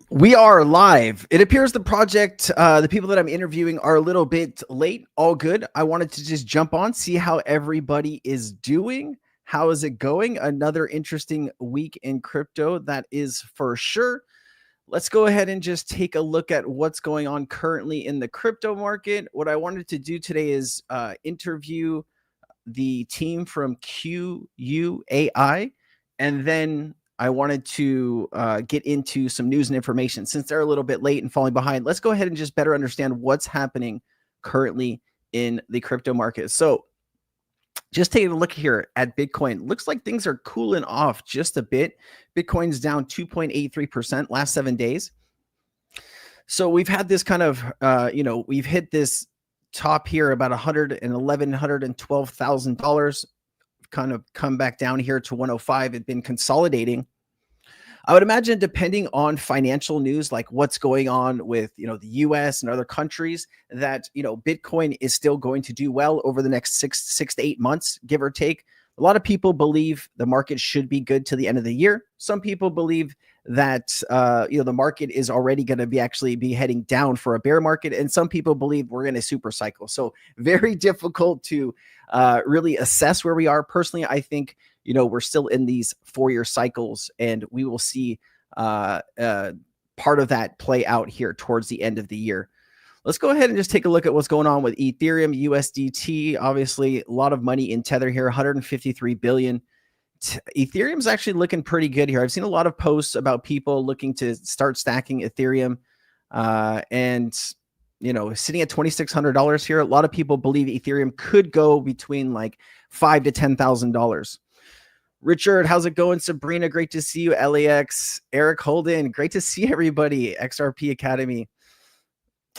We are live. It appears the project, the people that I'm interviewing are a little bit late. All good. I wanted to just jump on, see how everybody is doing. How is it going? Another interesting week in crypto, that is for sure. Let's go ahead and just take a look at what's going on currently in the crypto market. What I wanted to do today is interview the team from QUAI, and then I wanted to get into some news and information. Since they're a little bit late and falling behind, let's go ahead and just better understand what's happening currently in the crypto market. So just taking a look here at Bitcoin, looks like things are cooling off just a bit. Bitcoin's down 2.83% last 7 days. So we've had this kind of, we've hit this top here about $112,000, kind of come back down here to 105. It's been consolidating. I would imagine, depending on financial news, like what's going on with, the US and other countries, that, Bitcoin is still going to do well over the next six to 8 months, give or take. A lot of people believe the market should be good to the end of the year. Some people believe that, the market is already going to be heading down for a bear market. And some people believe we're in a super cycle. So very difficult to really assess where we are. Personally, I think, we're still in these 4-year cycles, and we will see part of that play out here towards the end of the year. Let's go ahead and just take a look at what's going on with Ethereum, USDT. Obviously, a lot of money in Tether here, 153 billion. Ethereum's actually looking pretty good here. I've seen a lot of posts about people looking to start stacking Ethereum, and sitting at $2,600 here. A lot of people believe Ethereum could go between like $5,000 to $10,000. Richard, how's it going? Sabrina, great to see you. LAX, Eric Holden, great to see everybody. XRP Academy.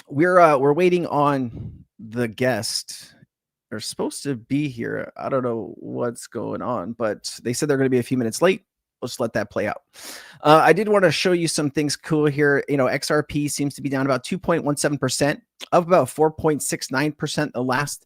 We're waiting on the guest. They're supposed to be here. I don't know what's going on, but they said they're going to be a few minutes late. Let's let that play out. I did want to show you some things cool here. XRP seems to be down about 2.17%, up about 4.69% the last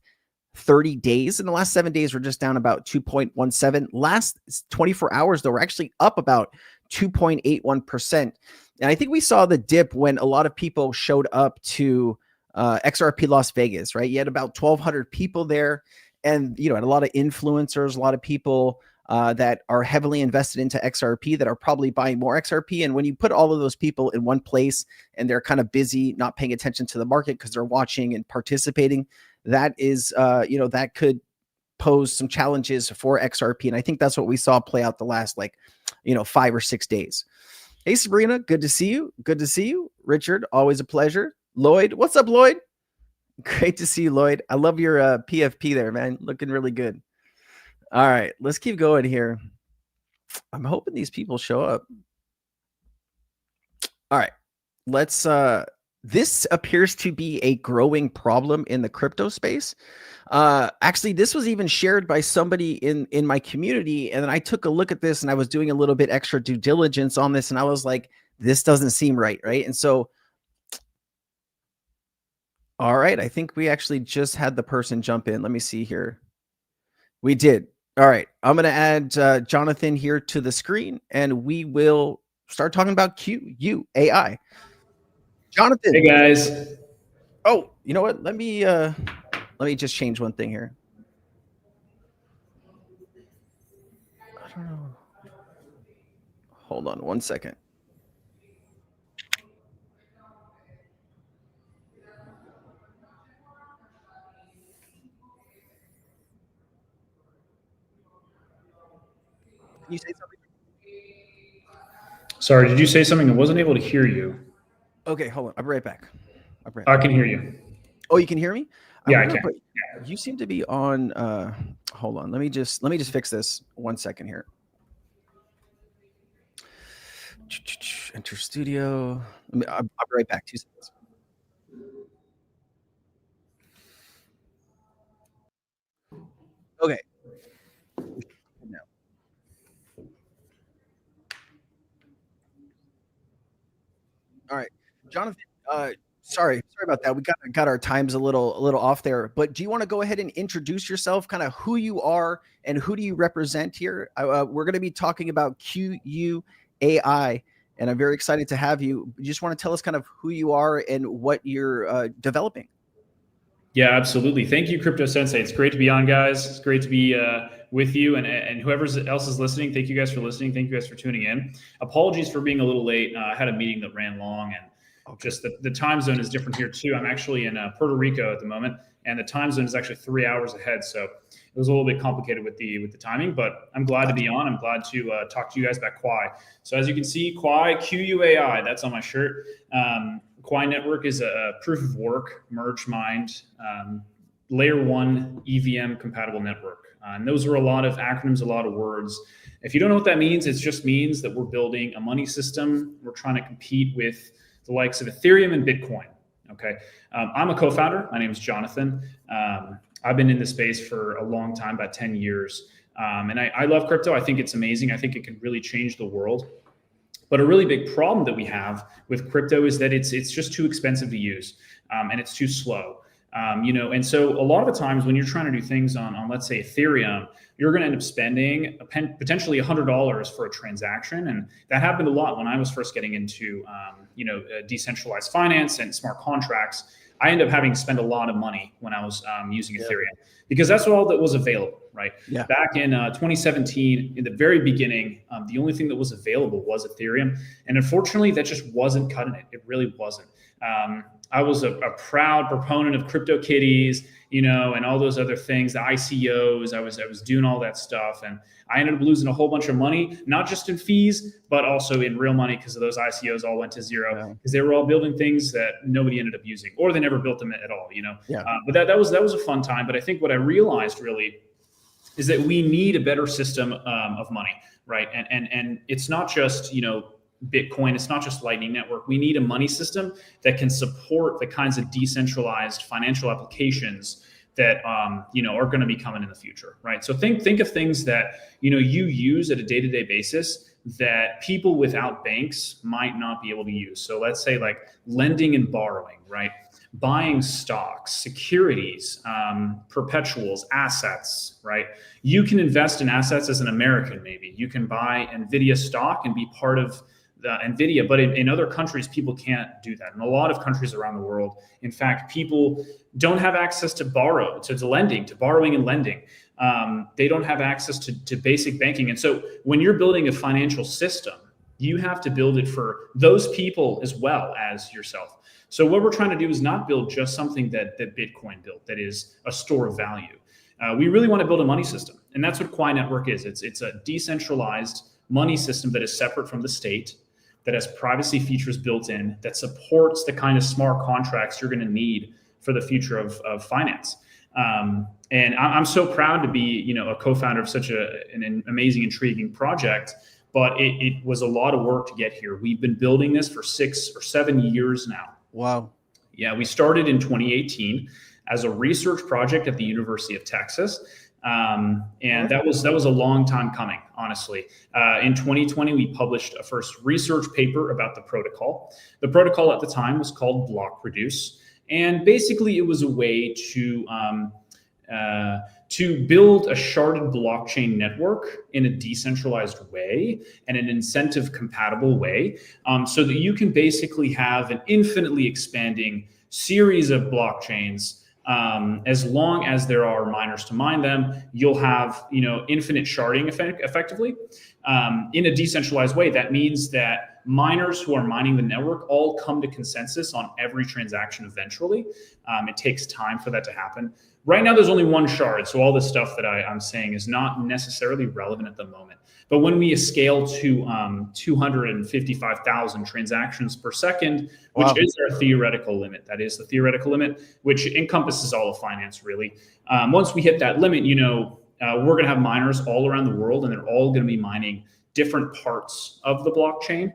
30 days. In the last 7 days, we're just down about 2.17. Last 24 hours, though, we're actually up about 2.81%. And I think we saw the dip when a lot of people showed up to XRP Las Vegas, right? You had about 1,200 people there, and had a lot of influencers, a lot of people that are heavily invested into XRP that are probably buying more XRP. And when you put all of those people in one place and they're kind of busy, not paying attention to the market because they're watching and participating, that is, that could pose some challenges for XRP. And I think that's what we saw play out the last 5 or 6 days. Hey, Sabrina, good to see you. Good to see you. Richard, always a pleasure. Lloyd, what's up, Lloyd? Great to see you, Lloyd. I love your PFP there, man. Looking really good. All right, let's keep going here. I'm hoping these people show up. All right, let's this appears to be a growing problem in the crypto space. Actually, this was even shared by somebody in my community, and then I took a look at this and I was doing a little bit extra due diligence on this, and I was like, this doesn't seem right? And so, all right, I think we actually just had the person jump in. Let me see here. We did. All right, I'm going to add Jonathan here to the screen, and we will start talking about QUAI. Jonathan. Hey guys. Oh, you know what? Let me just change one thing here. I don't know. Hold on one second. Can you say something? Sorry, did you say something? I wasn't able to hear you. Okay, hold on. I'll be right back. I can hear you. Oh, you can hear me? Yeah, I can. You seem to be on. Hold on. Let me just fix this 1 second here. Enter studio. I'll be right back. 2 seconds. Okay. All right, Jonathan. Sorry about that. We got our times a little off there. But do you want to go ahead and introduce yourself, kind of who you are and who do you represent here? We're going to be talking about QUAI, and I'm very excited to have you. You just want to tell us kind of who you are and what you're developing. Yeah, absolutely. Thank you, Crypto Sensei. It's great to be on, guys. It's great to be with you and whoever else is listening. Thank you guys for listening. Thank you guys for tuning in. Apologies for being a little late. I had a meeting that ran long, and just the time zone is different here too. I'm actually in Puerto Rico at the moment, and the time zone is actually 3 hours ahead. So it was a little bit complicated with the timing, but I'm glad to be on. I'm glad to talk to you guys about Quai. So as you can see, Quai, QUAI, that's on my shirt. Quai Network is a proof of work, merge mined, layer 1 EVM compatible network. And those are a lot of acronyms, a lot of words. If you don't know what that means, it just means that we're building a money system. We're trying to compete with the likes of Ethereum and Bitcoin. Okay. I'm a co-founder. My name is Jonathan. I've been in this space for a long time, about 10 years. And I love crypto. I think it's amazing. I think it can really change the world. But a really big problem that we have with crypto is that it's just too expensive to use, and it's too slow. And so a lot of the times when you're trying to do things on let's say Ethereum, you're going to end up spending potentially $100 for a transaction, and that happened a lot when I was first getting into decentralized finance and smart contracts. I ended up having to spend a lot of money when I was using Ethereum because that's all that was available, right? Yeah. Back in 2017, in the very beginning, the only thing that was available was Ethereum. And unfortunately, that just wasn't cutting it. It really wasn't. I was a proud proponent of CryptoKitties, and all those other things, the ICOs. I was doing all that stuff. And I ended up losing a whole bunch of money, not just in fees, but also in real money because of those ICOs all went to zero because they were all building things that nobody ended up using, or they never built them at all, But that was a fun time. But I think what I realized really is that we need a better system of money, right? And it's not just, Bitcoin, it's not just Lightning Network. We need a money system that can support the kinds of decentralized financial applications that are going to be coming in the future, right? So think of things that you use at a day-to-day basis that people without banks might not be able to use. So let's say like lending and borrowing, right? Buying stocks, securities, perpetuals, assets, right? You can invest in assets as an American, maybe. You can buy NVIDIA stock and be part of NVIDIA, but in other countries, people can't do that. In a lot of countries around the world, in fact, people don't have access to borrowing and lending. They don't have access to basic banking. And so when you're building a financial system, you have to build it for those people as well as yourself. So what we're trying to do is not build just something that Bitcoin built, that is a store of value. We really want to build a money system. And that's what Quai Network is. It's a decentralized money system that is separate from the state, that has privacy features built in, that supports the kind of smart contracts you're going to need for the future of finance. And I'm so proud to be, a co-founder of such an amazing, intriguing project, but it was a lot of work to get here. We've been building this for 6 or 7 years now. Wow. Yeah, we started in 2018 as a research project at the University of Texas. And that was a long time coming, honestly. In 2020, we published a first research paper about the protocol. The protocol at the time was called block reduce. And basically it was a way to build a sharded blockchain network in a decentralized way and an incentive compatible way, so that you can basically have an infinitely expanding series of blockchains. As long as there are miners to mine them, you'll have infinite sharding effectively in a decentralized way. That means that miners who are mining the network all come to consensus on every transaction eventually. It takes time for that to happen. Right now, there's only one shard, so all this stuff that I'm saying is not necessarily relevant at the moment. But when we scale to 255,000 transactions per second, which is our theoretical limit, that is the theoretical limit, which encompasses all of finance, really. Once we hit that limit, we're going to have miners all around the world, and they're all going to be mining different parts of the blockchain,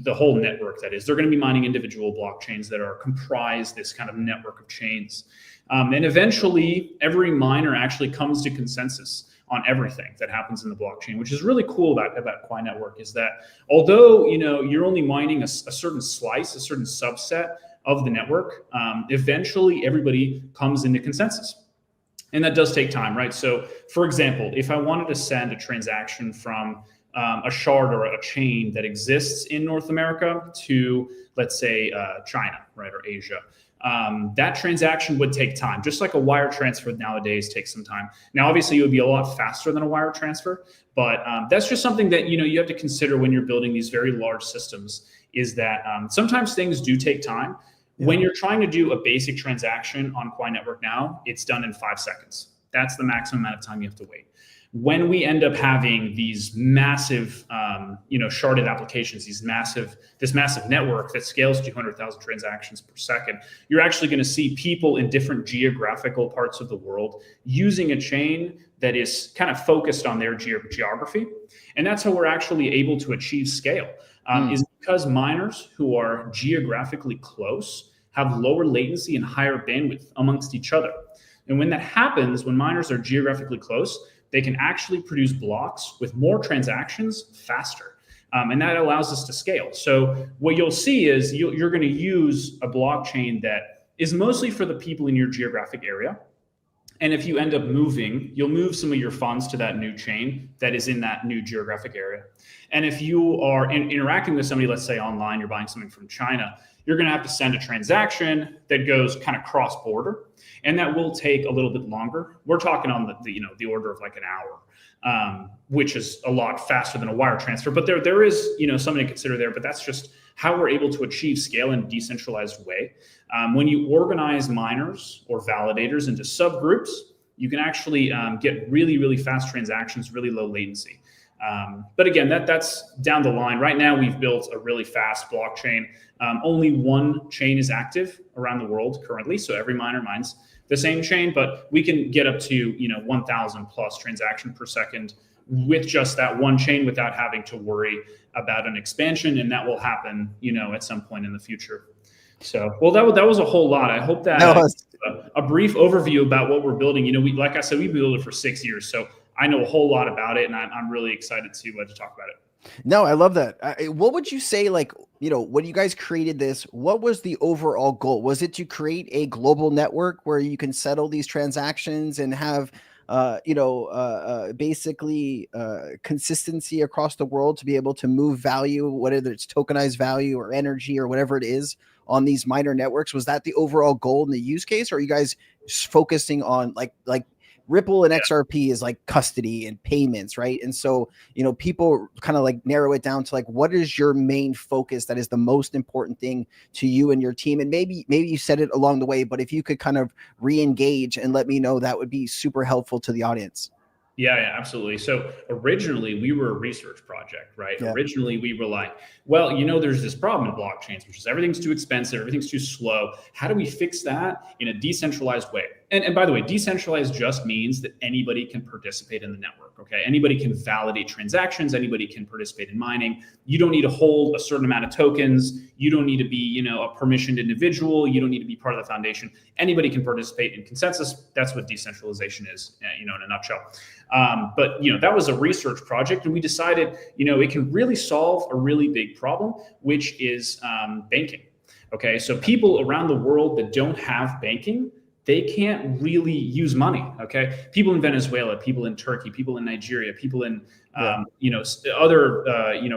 the whole network, that is. They're going to be mining individual blockchains that are comprise this kind of network of chains. And eventually, every miner actually comes to consensus on everything that happens in the blockchain, which is really cool about Quai Network, is that although you're only mining a certain slice, a certain subset of the network, eventually everybody comes into consensus. And that does take time, right? So for example, if I wanted to send a transaction from a shard or a chain that exists in North America to, let's say, China, right, or Asia. That transaction would take time, just like a wire transfer nowadays takes some time. Now, obviously, it would be a lot faster than a wire transfer, but that's just something that you have to consider when you're building these very large systems. Is that sometimes things do take time. Yeah. When you're trying to do a basic transaction on Quai Network now, it's done in 5 seconds. That's the maximum amount of time you have to wait. When we end up having these massive, sharded applications, this massive network that scales 200,000 transactions per second, you're actually going to see people in different geographical parts of the world using a chain that is kind of focused on their geography. And that's how we're actually able to achieve scale, is because miners who are geographically close have lower latency and higher bandwidth amongst each other. And when that happens, when miners are geographically close, they can actually produce blocks with more transactions faster. And that allows us to scale. So what you'll see is you're going to use a blockchain that is mostly for the people in your geographic area. And if you end up moving, you'll move some of your funds to that new chain that is in that new geographic area. And if you are interacting with somebody, let's say online, you're buying something from China, you're going to have to send a transaction that goes kind of cross-border, and that will take a little bit longer. We're talking on the order of like an hour, which is a lot faster than a wire transfer. But there is something to consider there. But that's just how we're able to achieve scale in a decentralized way. When you organize miners or validators into subgroups, you can actually get really, really fast transactions, really low latency. But again, that's down the line. Right now, we've built a really fast blockchain. Only one chain is active around the world currently, so every miner mines the same chain, but we can get up to 1,000 plus transaction per second with just that one chain without having to worry about an expansion, and that will happen at some point in the future. So, well, that was a whole lot. I hope that a brief overview about what we're building. Like I said, we built it for 6 years, so I know a whole lot about it, and I'm really excited to talk about it. No, I love that. What would you say, when you guys created this, what was the overall goal? Was it to create a global network where you can settle these transactions and have, basically consistency across the world to be able to move value, whether it's tokenized value or energy or whatever it is on these miner networks? Was that the overall goal in the use case? Or are you guys focusing on like Ripple and XRP is like custody and payments, right? And so, people kind of like narrow it down to like, what is your main focus that is the most important thing to you and your team? And maybe you said it along the way, but if you could kind of re-engage and let me know, that would be super helpful to the audience. Yeah, absolutely. So originally we were a research project, right? Yeah. Originally we were like, well, there's this problem in blockchains, which is everything's too expensive, everything's too slow. How do we fix that in a decentralized way? And by the way, decentralized just means that anybody can participate in the network, okay? Anybody can validate transactions, anybody can participate in mining. You don't need to hold a certain amount of tokens. You don't need to be, a permissioned individual. You don't need to be part of the foundation. Anybody can participate in consensus. That's what decentralization is, in a nutshell. But that was a research project, and we decided, it can really solve a really big problem, which is banking. Okay, so people around the world that don't have banking, they can't really use money. Okay, people in Venezuela, people in Turkey, people in Nigeria, people in other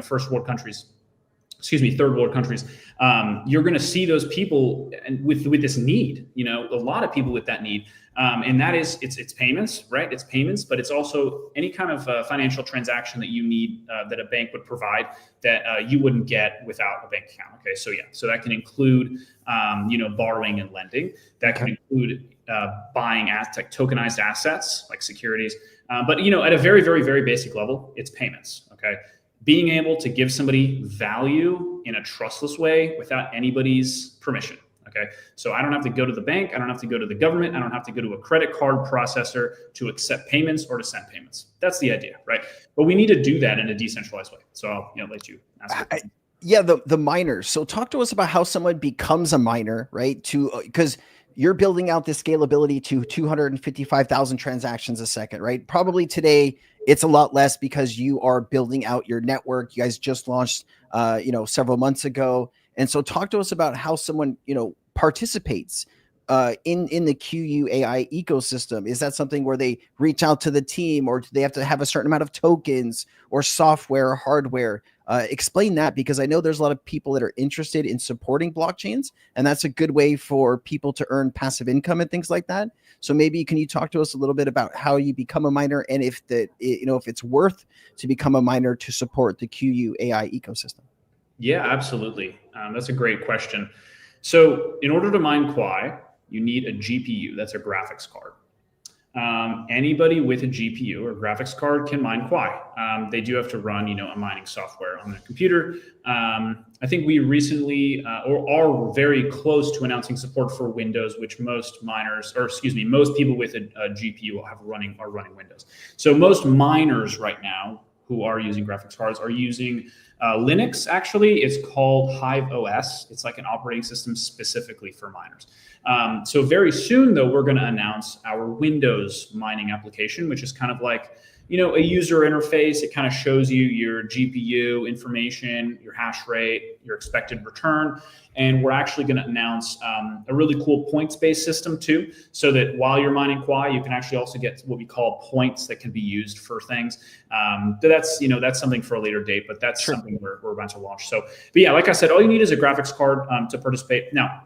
third world countries. You're going to see those people with this need. A lot of people with that need. And that is it's payments, right? It's payments, but it's also any kind of financial transaction that you need that a bank would provide that you wouldn't get without a bank account. Okay, so that can include borrowing and lending. That can include buying tokenized assets like securities. But at a very, very, very basic level, it's payments. Okay, being able to give somebody value in a trustless way without anybody's permission. Okay, so I don't have to go to the bank. I don't have to go to the government. I don't have to go to a credit card processor to accept payments or to send payments. That's the idea, right? But we need to do that in a decentralized way. So I'll let you ask. The miners. So talk to us about how someone becomes a miner, right? Because you're building out this scalability to 255,000 transactions a second, right? Probably today it's a lot less because you are building out your network. You guys just launched, several months ago. And so talk to us about how someone, participates in the QUAI ecosystem? Is that something where they reach out to the team, or do they have to have a certain amount of tokens or software or hardware? Explain that, because I know there's a lot of people that are interested in supporting blockchains, and that's a good way for people to earn passive income and things like that. So maybe can you talk to us a little bit about how you become a miner, and if if it's worth to become a miner to support the QUAI ecosystem? Yeah, absolutely. That's a great question. So in order to mine Quai, you need a GPU. That's a graphics card. Anybody with a GPU or graphics card can mine Quai. They do have to run, a mining software on their computer. I think we recently or are very close to announcing support for Windows, which most people with a GPU are running Windows. So most miners right now who are using graphics cards are using Linux. Actually, it's called Hive OS. It's like an operating system specifically for miners. So very soon, though, we're going to announce our Windows mining application, which is kind of like, a user interface. It kind of shows you your GPU information, your hash rate, your expected return. And we're actually going to announce a really cool points-based system too, so that while you're mining Quai, you can actually also get what we call points that can be used for things. That's something for a later date, but that's something we're about to launch. So, but yeah, like I said, all you need is a graphics card to participate. Now,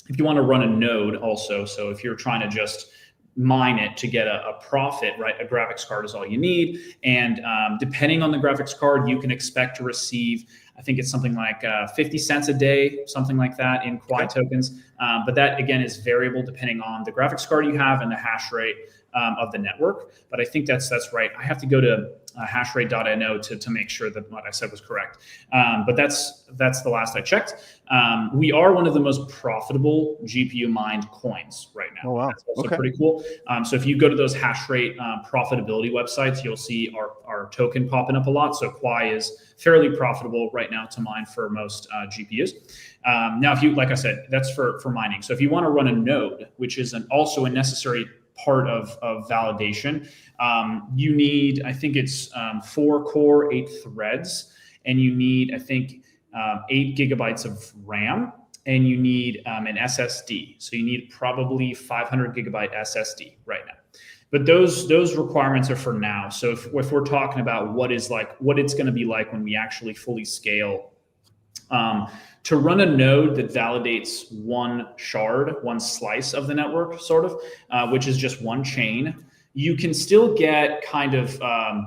if you want to run a node also, so if you're trying to just mine it to get a profit, right? A graphics card is all you need. And depending on the graphics card, you can expect to receive, I think it's something like 50 cents a day, something like that in Quai tokens. But that, again, is variable depending on the graphics card you have and the hash rate of the network. But I think that's right. I have to go to hashrate.no to make sure that what I said was correct. But that's the last I checked. We are one of the most profitable GPU mined coins right now. Oh, wow. That's also pretty cool. So if you go to those hash rate profitability websites, you'll see our token popping up a lot. So Quai is fairly profitable right now to mine for most GPUs. Now, like I said, that's for mining. So if you want to run a node, which is also a necessary part of validation, you need, I think it's 4 core, 8 threads, and you need, I think, 8 gigabytes of RAM, and you need an SSD. So you need probably 500 gigabyte SSD right now. But those requirements are for now. So if we're talking about what it's going to be like when we actually fully scale, to run a node that validates one shard, one slice of the network, sort of, which is just one chain, you can still get kind of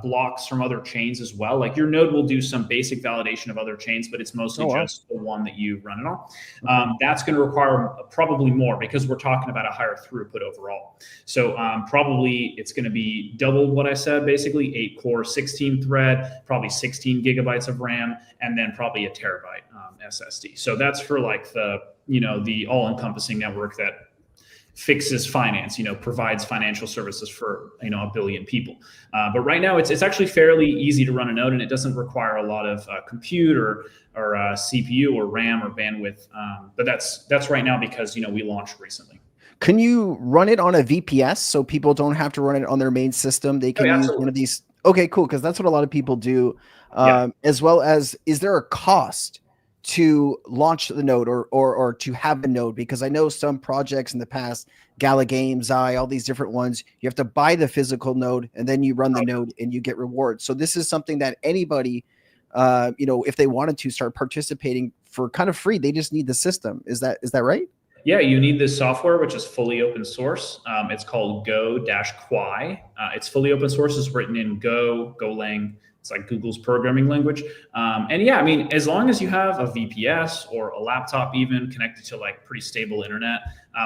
blocks from other chains as well. Like your node will do some basic validation of other chains, but it's mostly just the one that you run it on. That's going to require probably more, because we're talking about a higher throughput overall. So probably it's going to be double what I said, basically 8 core, 16 thread, probably 16 gigabytes of RAM, and then probably a terabyte SSD. So that's for like the all-encompassing network that fixes finance, provides financial services for, 1 billion people. But right now it's actually fairly easy to run a node, and it doesn't require a lot of compute or CPU or RAM or bandwidth. But that's right now because, we launched recently. Can you run it on a VPS so people don't have to run it on their main system? They can use one of these. Okay, cool. Because that's what a lot of people do. As well as, is there a cost to launch the node or to have a node? Because I know some projects in the past, Gala Games, all these different ones, you have to buy the physical node and then you run the node and you get rewards. So this is something that anybody, if they wanted to start participating for kind of free, they just need the system. Is that right? Yeah, you need this software, which is fully open source. It's called Go-Quai. It's fully open source. It's written in Go, Golang. It's like Google's programming language. And yeah, I mean, as long as you have a VPS or a laptop even connected to like pretty stable internet,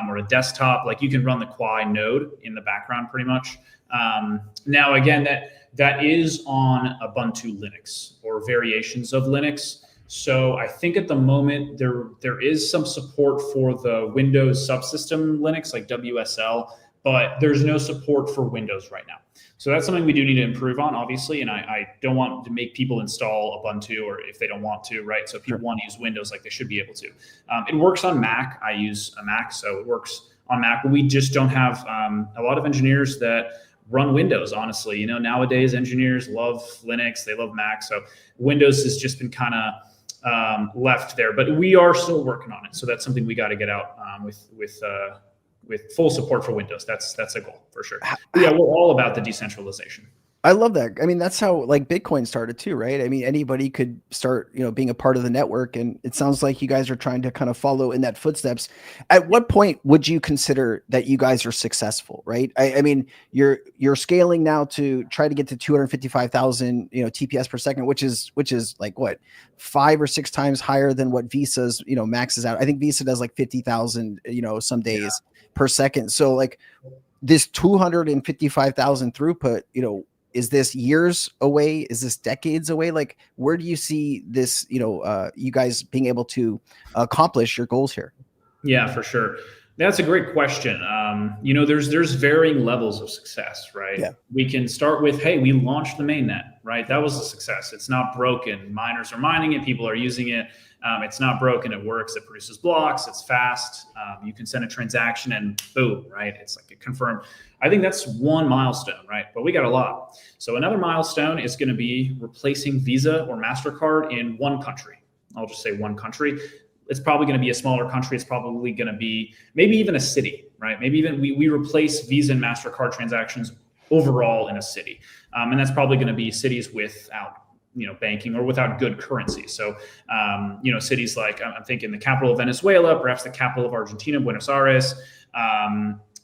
or a desktop, like you can run the Quai node in the background pretty much. Now, again, that is on Ubuntu Linux or variations of Linux. So I think at the moment there is some support for the Windows subsystem Linux, like WSL, but there's no support for Windows right now. So that's something we do need to improve on, obviously. And I don't want to make people install Ubuntu, or if they don't want to, right? So if people want to use Windows, like they should be able to. It works on Mac. I use a Mac, so it works on Mac. But we just don't have a lot of engineers that run Windows, honestly. Nowadays engineers love Linux, they love Mac. So Windows has just been kind of left there, but we are still working on it. So that's something we got to get out with with full support for Windows. That's a goal for sure. But yeah, we're all about the decentralization. I love that. I mean, that's how like Bitcoin started too, right? I mean, anybody could start, being a part of the network, and it sounds like you guys are trying to kind of follow in that footsteps. At what point would you consider that you guys are successful, right? I mean, you're scaling now to try to get to 255,000, TPS per second, which is like what, 5 or 6 times higher than what Visa's, maxes out. I think Visa does like 50,000, some days per second. So like this 255,000 throughput, is this years away? Is this decades away? Like, where do you see this, you guys being able to accomplish your goals here? Yeah, for sure. That's a great question. There's varying levels of success, right? Yeah. We can start with, hey, we launched the mainnet, right? That was a success. It's not broken. Miners are mining it. People are using it. It's not broken. It works. It produces blocks. It's fast. You can send a transaction and boom, right? It's like a confirmed. I think that's one milestone, right? But we got a lot. So another milestone is going to be replacing Visa or MasterCard in one country. I'll just say one country. It's probably going to be a smaller country. It's probably going to be maybe even a city, right? Maybe even we replace Visa and MasterCard transactions overall in a city. And that's probably going to be cities without banking or without good currency. So, cities like I'm thinking the capital of Venezuela, perhaps the capital of Argentina, Buenos Aires,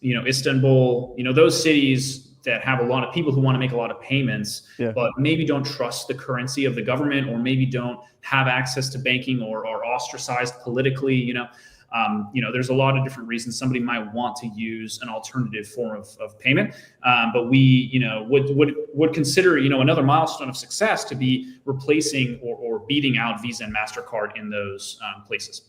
Istanbul, those cities that have a lot of people who want to make a lot of payments, but maybe don't trust the currency of the government, or maybe don't have access to banking, or are ostracized politically. There's a lot of different reasons somebody might want to use an alternative form of payment. But we, would consider, another milestone of success to be replacing or beating out Visa and MasterCard in those places.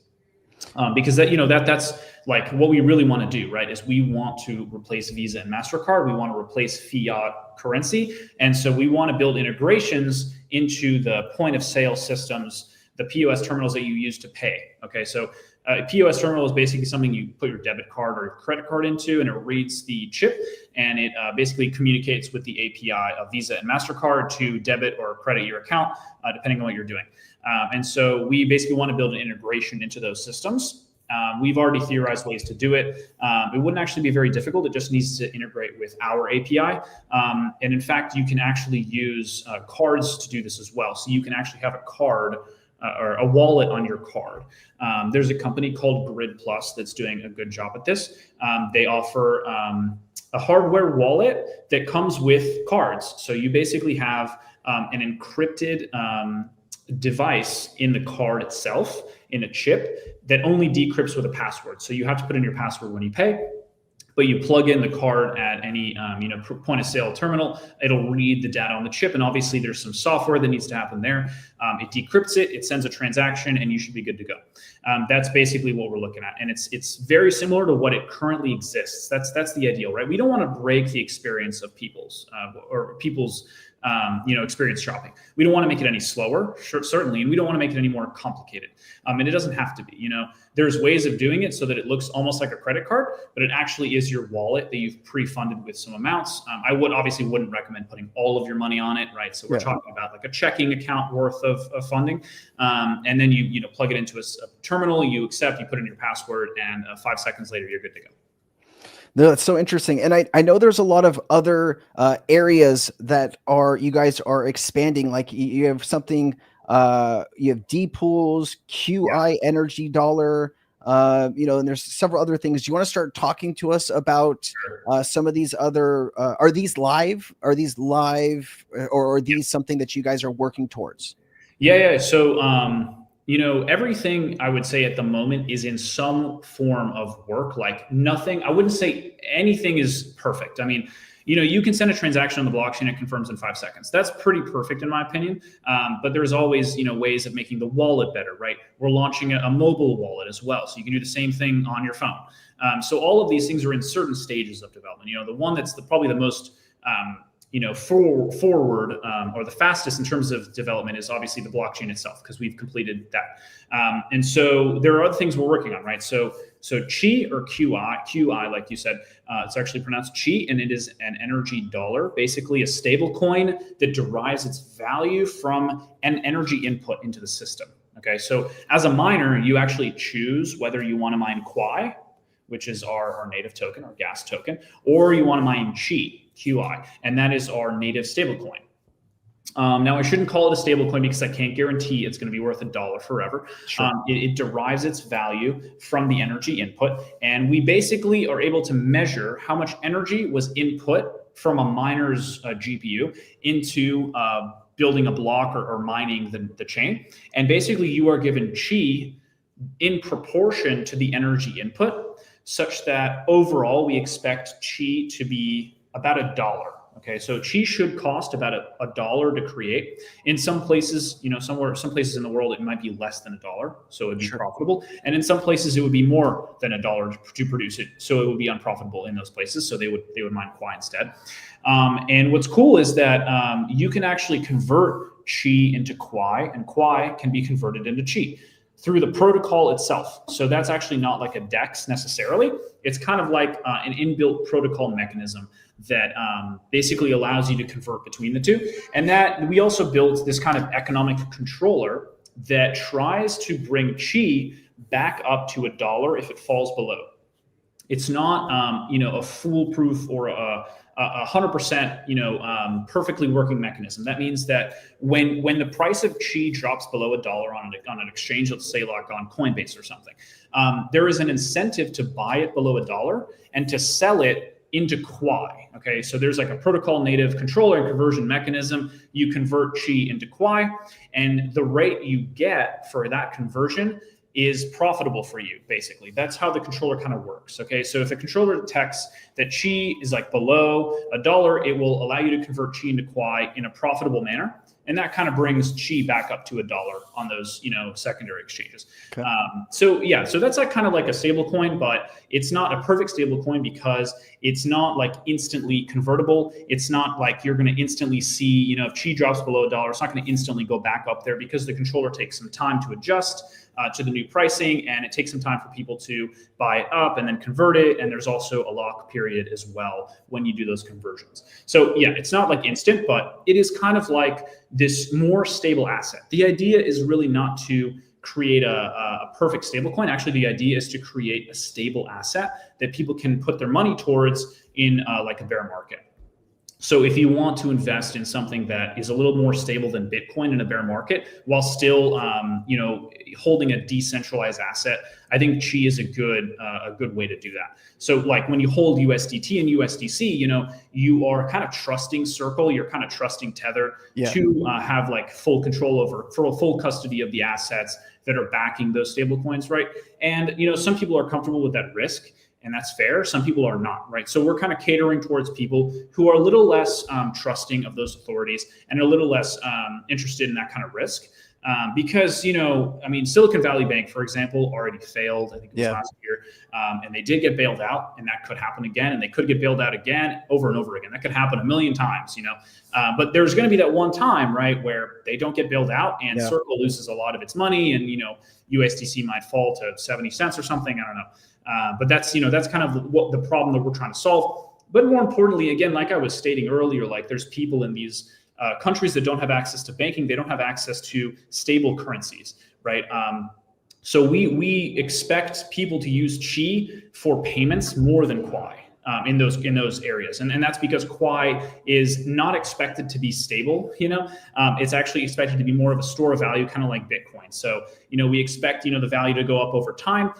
Because that's like what we really want to do, right? Is we want to replace Visa and MasterCard. We want to replace fiat currency. And so we want to build integrations into the point of sale systems, the POS terminals that you use to pay. Okay. So a POS terminal is basically something you put your debit card or your credit card into, and it reads the chip, and it basically communicates with the API of Visa and MasterCard to debit or credit your account, depending on what you're doing. And so we basically want to build an integration into those systems. We've already theorized ways to do it. It wouldn't actually be very difficult. It just needs to integrate with our API. And in fact, you can actually use cards to do this as well. So you can actually have a card or a wallet on your card. There's a company called Grid Plus that's doing a good job at this. They offer a hardware wallet that comes with cards. So you basically have an encrypted device in the card itself, in a chip that only decrypts with a password. So you have to put in your password when you pay, but you plug in the card at any point of sale terminal. It'll read the data on the chip, and obviously there's some software that needs to happen there. It decrypts it, it sends a transaction, and you should be good to go. That's basically what we're looking at, and it's very similar to what it currently exists. That's the ideal, right? We don't want to break the experience of people's experience shopping. We don't want to make it any slower, certainly, and we don't want to make it any more complicated. And it doesn't have to be. There's ways of doing it so that it looks almost like a credit card, but it actually is your wallet that you've pre-funded with some amounts. I wouldn't recommend putting all of your money on it, right? So we're talking about like a checking account worth of funding, and then you plug it into a terminal, you accept, you put in your password, and 5 seconds later you're good to go. No, that's so interesting. And I know there's a lot of other areas that you guys are expanding. Like you have something, you have D pools, QI energy dollar, and there's several other things. Do you want to start talking to us about some of these other, are these live? Or are these something that you guys are working towards? Yeah. So, everything I would say at the moment is in some form of work. Like nothing, I wouldn't say anything is perfect. I mean, you can send a transaction on the blockchain, it confirms in 5 seconds. That's pretty perfect in my opinion. But there's always, ways of making the wallet better, right? We're launching a mobile wallet as well. So you can do the same thing on your phone. So all of these things are in certain stages of development. The one that's probably the most, forward or the fastest in terms of development is obviously the blockchain itself, because we've completed that. And so there are other things we're working on, right? So QUI or QI, like you said, it's actually pronounced QUI, and it is an energy dollar, basically a stable coin that derives its value from an energy input into the system. Okay, so as a miner, you actually choose whether you want to mine Quai which is our native token, our gas token, or you want to mine QUI, QI, and that is our native stablecoin. Now, I shouldn't call it a stablecoin because I can't guarantee it's going to be worth $1 forever. Sure. It derives its value from the energy input, and we basically are able to measure how much energy was input from a miner's GPU into building a block or mining the chain. And basically, you are given chi in proportion to the energy input, such that overall we expect chi to be about $1. Okay, so chi should cost about $1 to create. In some places, some places in the world, it might be less than $1, so it would be profitable. And in some places, it would be more than $1 to produce it, so it would be unprofitable in those places. So they would mine Quai instead. And what's cool is that you can actually convert chi into Quai, and Quai can be converted into chi through the protocol itself. So that's actually not like a DEX necessarily. It's kind of like an inbuilt protocol mechanism that basically allows you to convert between the two. And that we also built this kind of economic controller that tries to bring chi back up to $1 if it falls below. It's not a foolproof or a 100% perfectly working mechanism. That means that when the price of chi drops below $1 on an exchange, let's say like on Coinbase or something, there is an incentive to buy it below $1 and to sell it into Quai. Okay, so there's like a protocol native controller and conversion mechanism. You convert chi into Quai, and the rate you get for that conversion is profitable for you, basically. That's how the controller kind of works. Okay, so if a controller detects that chi is like below $1, it will allow you to convert chi into Quai in a profitable manner. And that kind of brings chi back up to $1 on those, secondary exchanges. Okay. So that's like kind of like a stable coin, but it's not a perfect stable coin because it's not like instantly convertible. It's not like you're going to instantly see, if chi drops below $1, it's not going to instantly go back up there because the controller takes some time to adjust to the new pricing, and it takes some time for people to buy it up and then convert it. And there's also a lock period as well when you do those conversions. So yeah, it's not like instant, but it is kind of like this more stable asset. The idea is really not to create a perfect stable coin. Actually, the idea is to create a stable asset that people can put their money towards in like a bear market. So if you want to invest in something that is a little more stable than Bitcoin in a bear market, while still, holding a decentralized asset, I think chi is a good way to do that. So like when you hold USDT and USDC, you are kind of trusting Circle, you're kind of trusting Tether to have like full control over, for full custody of the assets that are backing those stable coins, right? And some people are comfortable with that risk, and that's fair. Some people are not, right? So we're kind of catering towards people who are a little less trusting of those authorities and a little less interested in that kind of risk. Because, Silicon Valley Bank, for example, already failed, I think it was last year, and they did get bailed out, and that could happen again, and they could get bailed out again over and over again. That could happen a million times, but there's going to be that one time, right, where they don't get bailed out and Circle loses a lot of its money, and, USDC might fall to 70 cents or something. I don't know. But that's kind of what the problem that we're trying to solve. But more importantly, again, like I was stating earlier, like there's people in these countries that don't have access to banking. They don't have access to stable currencies, right? So we expect people to use chi for payments more than Quai in those areas, and that's because Quai is not expected to be stable. It's actually expected to be more of a store of value, kind of like Bitcoin. So we expect the value to go up over time.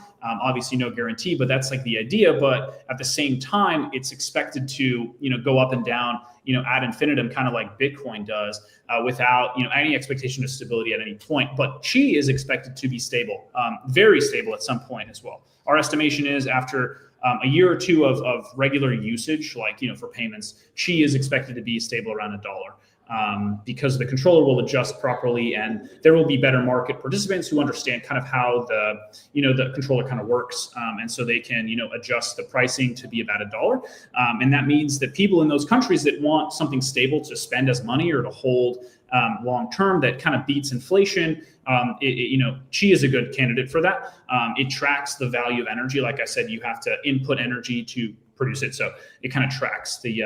Obviously, no guarantee, but that's like the idea. But at the same time, it's expected to go up and down ad infinitum, kind of like Bitcoin does, without any expectation of stability at any point. But chi is expected to be stable, very stable at some point as well. Our estimation is after a year or two of regular usage, like for payments, chi is expected to be stable around $1. Because the controller will adjust properly, and there will be better market participants who understand kind of how the controller kind of works, and so they can adjust the pricing to be about $1. And that means that people in those countries that want something stable to spend as money or to hold long term that kind of beats inflation, chi is a good candidate for that. It tracks the value of energy. Like I said, you have to input energy to produce it, so it kind of tracks the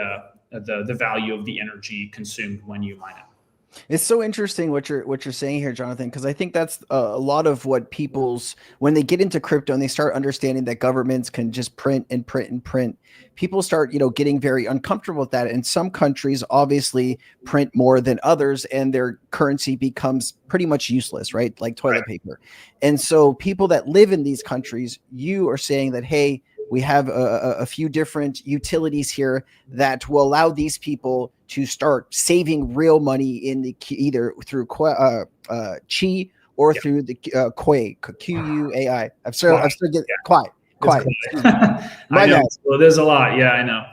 value of the energy consumed when you mine it. It's so interesting what you're saying here, Jonathan, because I think that's a lot of what people's when they get into crypto and they start understanding that governments can just print and print and print. People start, getting very uncomfortable with that. And some countries obviously print more than others, and their currency becomes pretty much useless, right? Like Right. toilet paper. And so, people that live in these countries, you are saying that, hey, we have a few different utilities here that will allow these people to start saving real money in the either through Chi or Yeah. through the QUAI, QUAI. Quai. I'm still getting Yeah. quiet, It's quiet. Excuse me, Quai. I my know. bad. Well, there's a lot. Yeah, I know.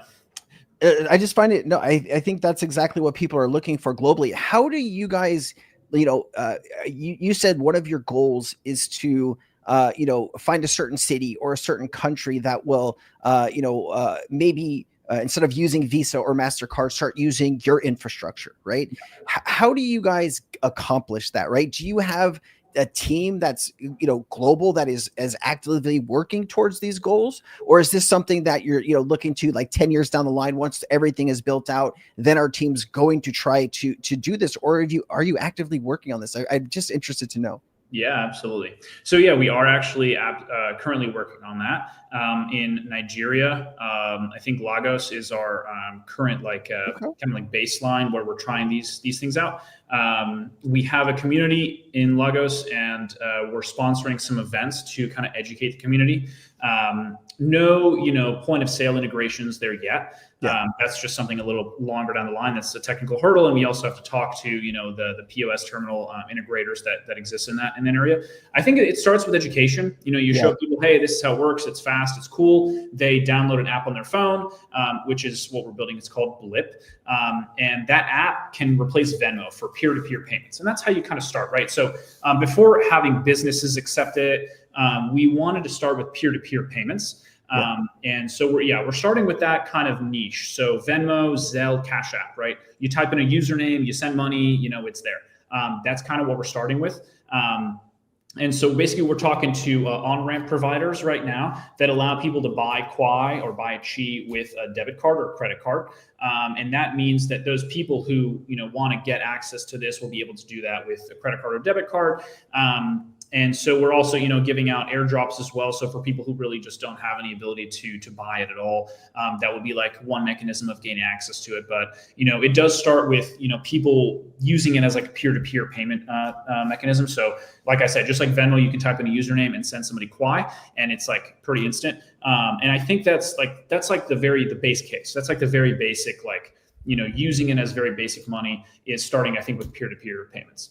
I just find it. No, I think that's exactly what people are looking for globally. How do you guys, you said one of your goals is to, find a certain city or a certain country that will, maybe instead of using Visa or MasterCard, start using your infrastructure, right? How do you guys accomplish that, right? Do you have a team that's global that is as actively working towards these goals, or is this something that you're looking to like 10 years down the line once everything is built out, then our team's going to try to do this, or are you actively working on this? I'm just interested to know. Yeah, absolutely. So yeah, we are actually currently working on that in Nigeria. I think Lagos is our current Okay. kind of like baseline where we're trying these things out. We have a community in Lagos, and we're sponsoring some events to kind of educate the community. No, point of sale integrations there yet. Yeah. That's just something a little longer down the line. That's a technical hurdle, and we also have to talk to the POS terminal integrators that exist in that area. I think it starts with education. You show people, hey, this is how it works. It's fast. It's cool. They download an app on their phone, which is what we're building. It's called Blip, and that app can replace Venmo for peer-to-peer payments, and that's how you kind of start, right? So before having businesses accept it, we wanted to start with peer-to-peer payments. And so we're starting with that kind of niche. So Venmo, Zelle, Cash App, right? You type in a username, you send money, it's there. That's kind of what we're starting with. And so basically we're talking to on-ramp providers right now that allow people to buy Quai or buy Chi with a debit card or a credit card. And that means that those people who, want to get access to this will be able to do that with a credit card or debit card. And so we're also, giving out airdrops as well. So for people who really just don't have any ability to buy it at all, that would be like one mechanism of gaining access to it. But, it does start with, people using it as like a peer-to-peer payment mechanism. So like I said, just like Venmo, you can type in a username and send somebody Quai, and it's like pretty instant. And I think that's like the base case. That's like the very basic, using it as very basic money is starting, I think, with peer-to-peer payments.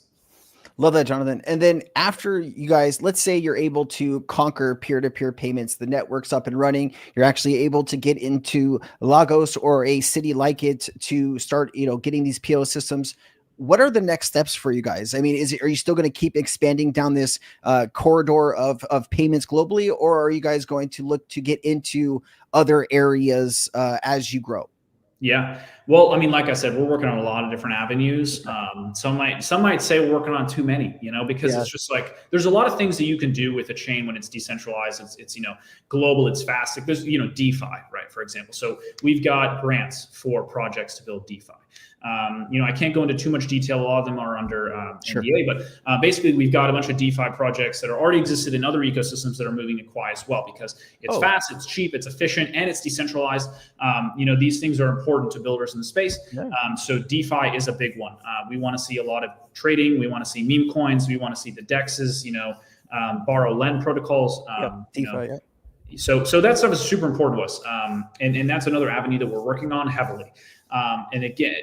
Love that, Jonathan. And then after you guys, let's say you're able to conquer peer-to-peer payments, the network's up and running, you're actually able to get into Lagos or a city like it to start, getting these POS systems. What are the next steps for you guys? I mean, are you still going to keep expanding down this corridor of payments globally, or are you guys going to look to get into other areas as you grow? Yeah. Well, I mean, like I said, we're working on a lot of different avenues. Some might say we're working on too many, because it's just like, there's a lot of things that you can do with a chain when it's decentralized. It's global, it's fast. Like there's, DeFi, right? For example. So we've got grants for projects to build DeFi. I can't go into too much detail. A lot of them are under NDA, but basically we've got a bunch of DeFi projects that are already existed in other ecosystems that are moving to Quai as well, because it's fast, it's cheap, it's efficient, and it's decentralized. These things are important to builders in the space. Yeah. So DeFi is a big one. We want to see a lot of trading. We want to see meme coins. We want to see the DEXs, borrow lend protocols. DeFi, So that stuff is super important to us. And that's another avenue that we're working on heavily. And again,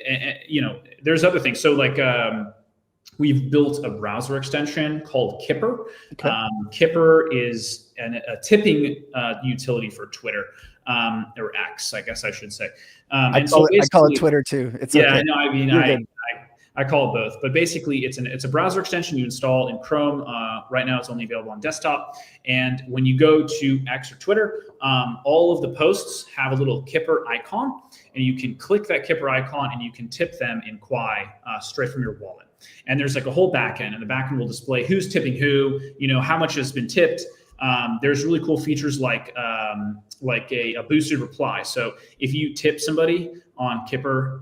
there's other things. So we've built a browser extension called Kipper. Okay. Kipper is a tipping utility for Twitter, or X, I guess I should say. I call it Twitter too. It's okay. I know. I mean, I call it both, but basically it's a browser extension you install in Chrome. Right now it's only available on desktop. And when you go to X or Twitter, all of the posts have a little Kipper icon, and you can click that Kipper icon and you can tip them in Quai straight from your wallet. And there's like a whole backend, and the backend will display who's tipping who, how much has been tipped. There's really cool features like a boosted reply. So if you tip somebody on Kipper,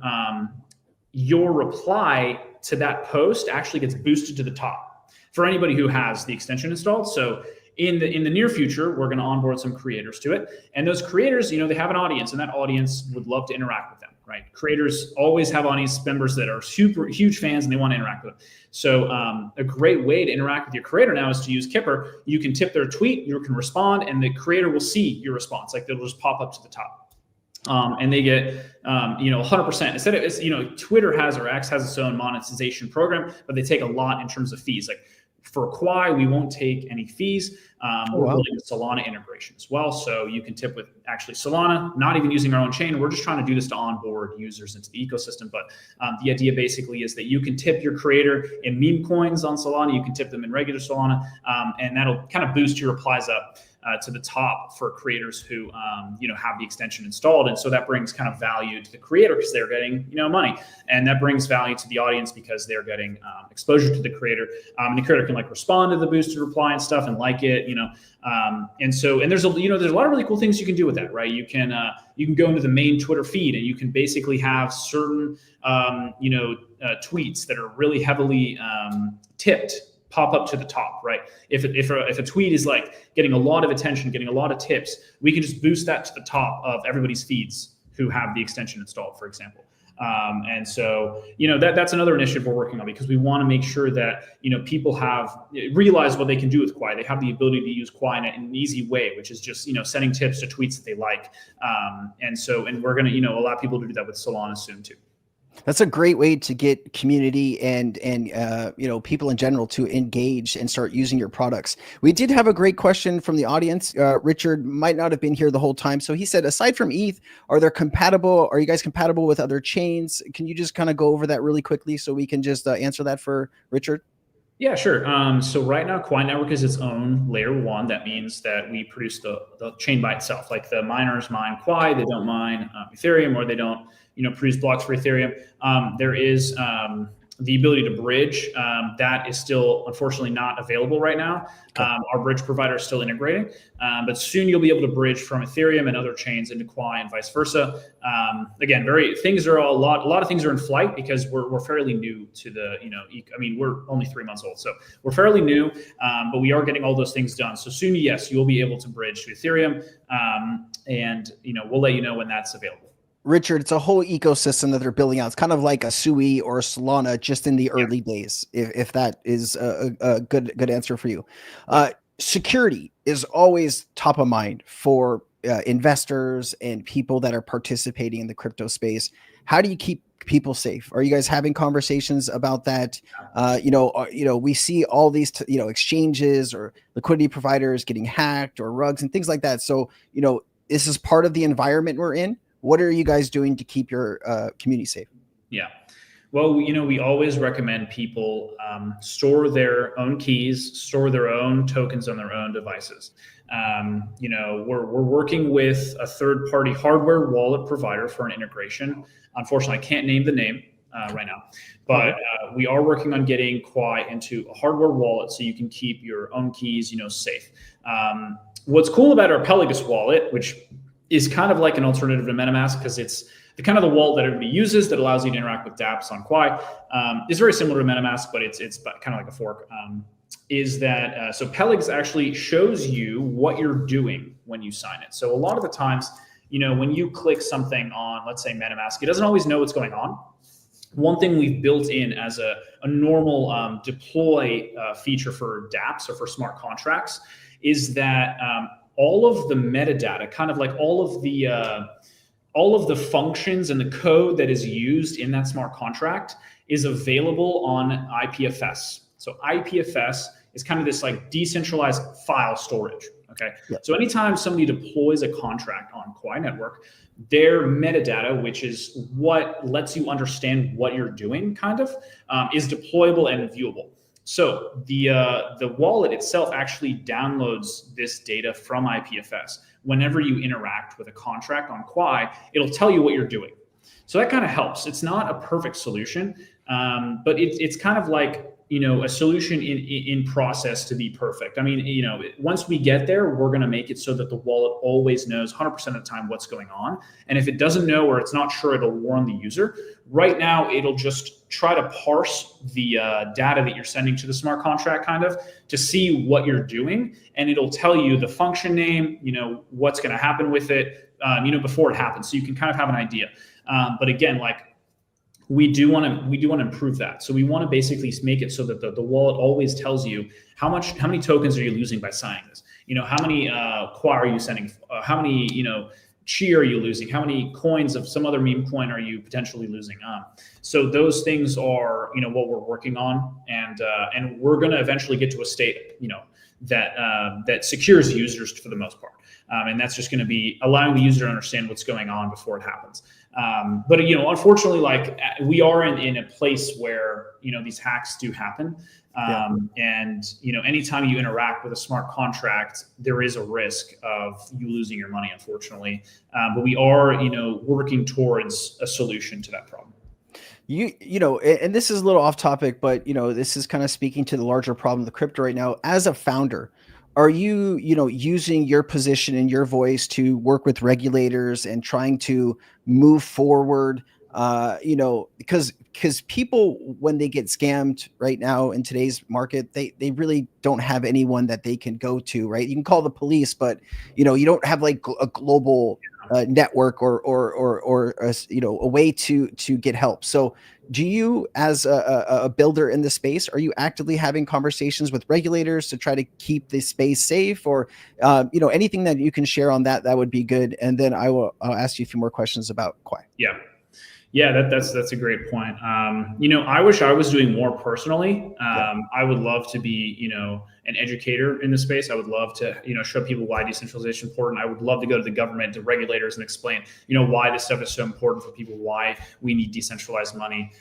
your reply to that post actually gets boosted to the top for anybody who has the extension installed. So in the near future, we're going to onboard some creators to it. And those creators, they have an audience, and that audience would love to interact with them, right? Creators always have audience members that are super huge fans and they want to interact with them. So a great way to interact with your creator now is to use Kipper. You can tip their tweet, you can respond, and the creator will see your response. Like, they'll just pop up to the top. And they get, 100%. Instead of, Twitter has, or X has its own monetization program, but they take a lot in terms of fees. Like, for Quai, we won't take any fees. We're building a Solana integration as well. So you can tip with actually Solana, not even using our own chain. We're just trying to do this to onboard users into the ecosystem. But the idea basically is that you can tip your creator in meme coins on Solana. You can tip them in regular Solana. And that'll kind of boost your replies up to the top for creators who, have the extension installed. And so that brings kind of value to the creator because they're getting, money. And that brings value to the audience because they're getting exposure to the creator. And the creator can respond to the boosted reply and stuff and like it, and there's a lot of really cool things you can do with that, right? You can go into the main Twitter feed and you can basically have certain, tweets that are really heavily tipped pop up to the top, right? If a tweet is getting a lot of attention, getting a lot of tips, we can just boost that to the top of everybody's feeds who have the extension installed, for example. And so, that's another initiative we're working on because we want to make sure that, people realize what they can do with Quai. They have the ability to use Quai in an easy way, which is just, sending tips to tweets that they like. And we're going to, allow people to do that with Solana soon too. That's a great way to get community and people in general to engage and start using your products. We did have a great question from the audience. Richard might not have been here the whole time. So he said, aside from ETH, are you guys compatible with other chains? Can you just kind of go over that really quickly so we can just answer that for Richard? Yeah, sure. So right now, Quai Network is its own layer 1. That means that we produce the chain by itself. Like, the miners mine Quai, they don't mine Ethereum, or they don't produce blocks for Ethereum. There is the ability to bridge. That is still, unfortunately, not available right now. Okay. Our bridge provider is still integrating, but soon you'll be able to bridge from Ethereum and other chains into Quai and vice versa. Again, a lot of things are in flight because we're fairly new to the, we're only 3 months old, so we're fairly new, but we are getting all those things done. So soon, yes, you'll be able to bridge to Ethereum, and we'll let you know when that's available. Richard, it's a whole ecosystem that they're building out. It's kind of like a Sui or a Solana just in the early days, if that is a good answer for you. Security is always top of mind for investors and people that are participating in the crypto space. How do you keep people safe? Are you guys having conversations about that? We see all these, exchanges or liquidity providers getting hacked or rugs and things like that. So, this is part of the environment we're in. What are you guys doing to keep your community safe? Yeah. Well, we always recommend people store their own keys, store their own tokens on their own devices. We're working with a third-party hardware wallet provider for an integration. Unfortunately, I can't name the name right now, but we are working on getting Quai into a hardware wallet so you can keep your own keys, safe. What's cool about our Pelagus wallet, which is kind of like an alternative to MetaMask because it's the kind of the wallet that everybody uses that allows you to interact with dApps on Quai. It's very similar to MetaMask, but it's kind of like a fork. So Pelagus actually shows you what you're doing when you sign it. So a lot of the times, when you click something on, let's say, MetaMask, it doesn't always know what's going on. One thing we've built in as a normal deploy feature for dApps or for smart contracts is that all of the metadata, kind of like all of the functions and the code that is used in that smart contract is available on IPFS. So IPFS is kind of this decentralized file storage. Okay. Yeah. So anytime somebody deploys a contract on Quai Network, their metadata, which is what lets you understand what you're doing, is deployable and viewable. So the wallet itself actually downloads this data from IPFS. Whenever you interact with a contract on Quai, it'll tell you what you're doing. So that kind of helps. It's not a perfect solution, but it's kind of like, a solution in process to be perfect. I mean, once we get there, we're going to make it so that the wallet always knows 100% of the time what's going on. And if it doesn't know or it's not sure, it'll warn the user. Right now, it'll just try to parse the data that you're sending to the smart contract kind of to see what you're doing. And it'll tell you the function name, what's going to happen with it, before it happens. So you can kind of have an idea. But again, like, we do want to improve that. So we want to basically make it so that the wallet always tells you how many tokens are you losing by signing this. How many QUA are you sending? How many Chi are you losing? How many coins of some other meme coin are you potentially losing? So those things are what we're working on, and we're going to eventually get to a state that secures users for the most part. And that's just going to be allowing the user to understand what's going on before it happens. But unfortunately, like, we are in a place where these hacks do happen, and anytime you interact with a smart contract, there is a risk of you losing your money, unfortunately. But we are working towards a solution to that problem. And this is a little off topic, but this is kind of speaking to the larger problem of the crypto right now. As a founder, are you using your position and your voice to work with regulators and trying to move forward? Because people, when they get scammed right now in today's market, they really don't have anyone that they can go to, right? You can call the police, but you don't have like a global network or a way to get help. So do you, as a builder in the space, are you actively having conversations with regulators to try to keep the space safe, or anything that you can share on that would be good? And then I'll ask you a few more questions about Quai. Yeah, that's a great point. I wish I was doing more personally. I would love to be, an educator in the space. I would love to, show people why decentralization is important. I would love to go to the government, to regulators, and explain, why this stuff is so important for people, why we need decentralized money.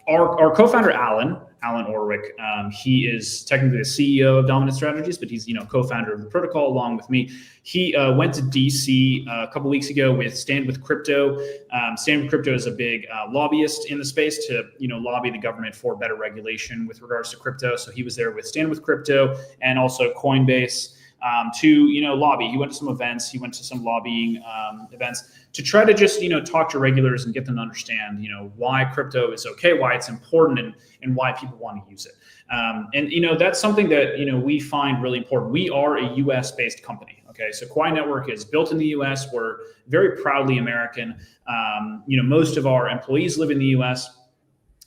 Our co-founder, Alan Orwick, he is technically the CEO of Dominant Strategies, but he's, co-founder of the protocol along with me. He went to DC a couple weeks ago with Stand With Crypto. Stand With Crypto is a big lobbyist in the space to, lobby the government for better regulation with regards to crypto. So he was there with Stand With Crypto and also Coinbase to, lobby. He went to some events. He went to some lobbying events to try to just, talk to regulators and get them to understand, why crypto is okay, why it's important, and why people want to use it. And that's something that, we find really important. We are a US-based company. Okay, so Quai Network is built in the US. We're very proudly American. Most of our employees live in the US.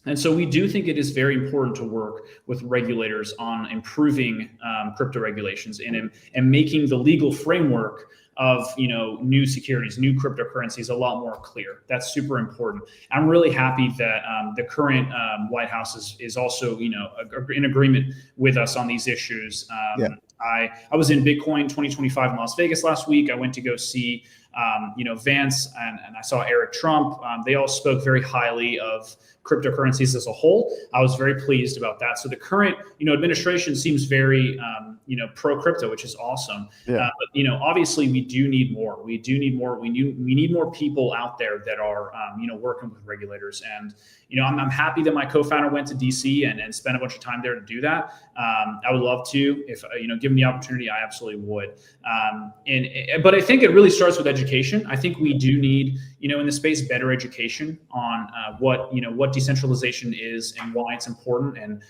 And so we do think it is very important to work with regulators on improving crypto regulations and making the legal framework of new securities, new cryptocurrencies a lot more clear. That's super important. I'm really happy that the current White House is also in agreement with us on these issues. I was in Bitcoin 2025 in Las Vegas last week. I went to go see Vance and I saw Eric Trump. They all spoke very highly of cryptocurrencies as a whole. I was very pleased about that. So the current, administration seems very, pro crypto, which is awesome. But obviously we do need more. We need more people out there that are, working with regulators. And I'm happy that my co-founder went to DC and spent a bunch of time there to do that. I would love to, if given the opportunity, I absolutely would. But I think it really starts with education. I think we do need, in the space, better education on what decentralization is and why it's important, and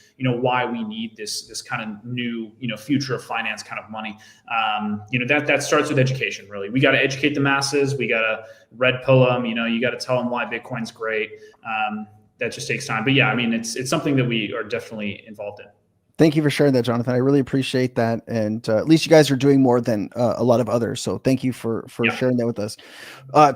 why we need this kind of new future of finance kind of money. That starts with education. Really, we got to educate the masses. We got to red pill them. You got to tell them why Bitcoin's great. That just takes time. But yeah, I mean, it's something that we are definitely involved in. Thank you for sharing that, Jonathan. I really appreciate that. And at least you guys are doing more than a lot of others. So thank you for sharing that with us.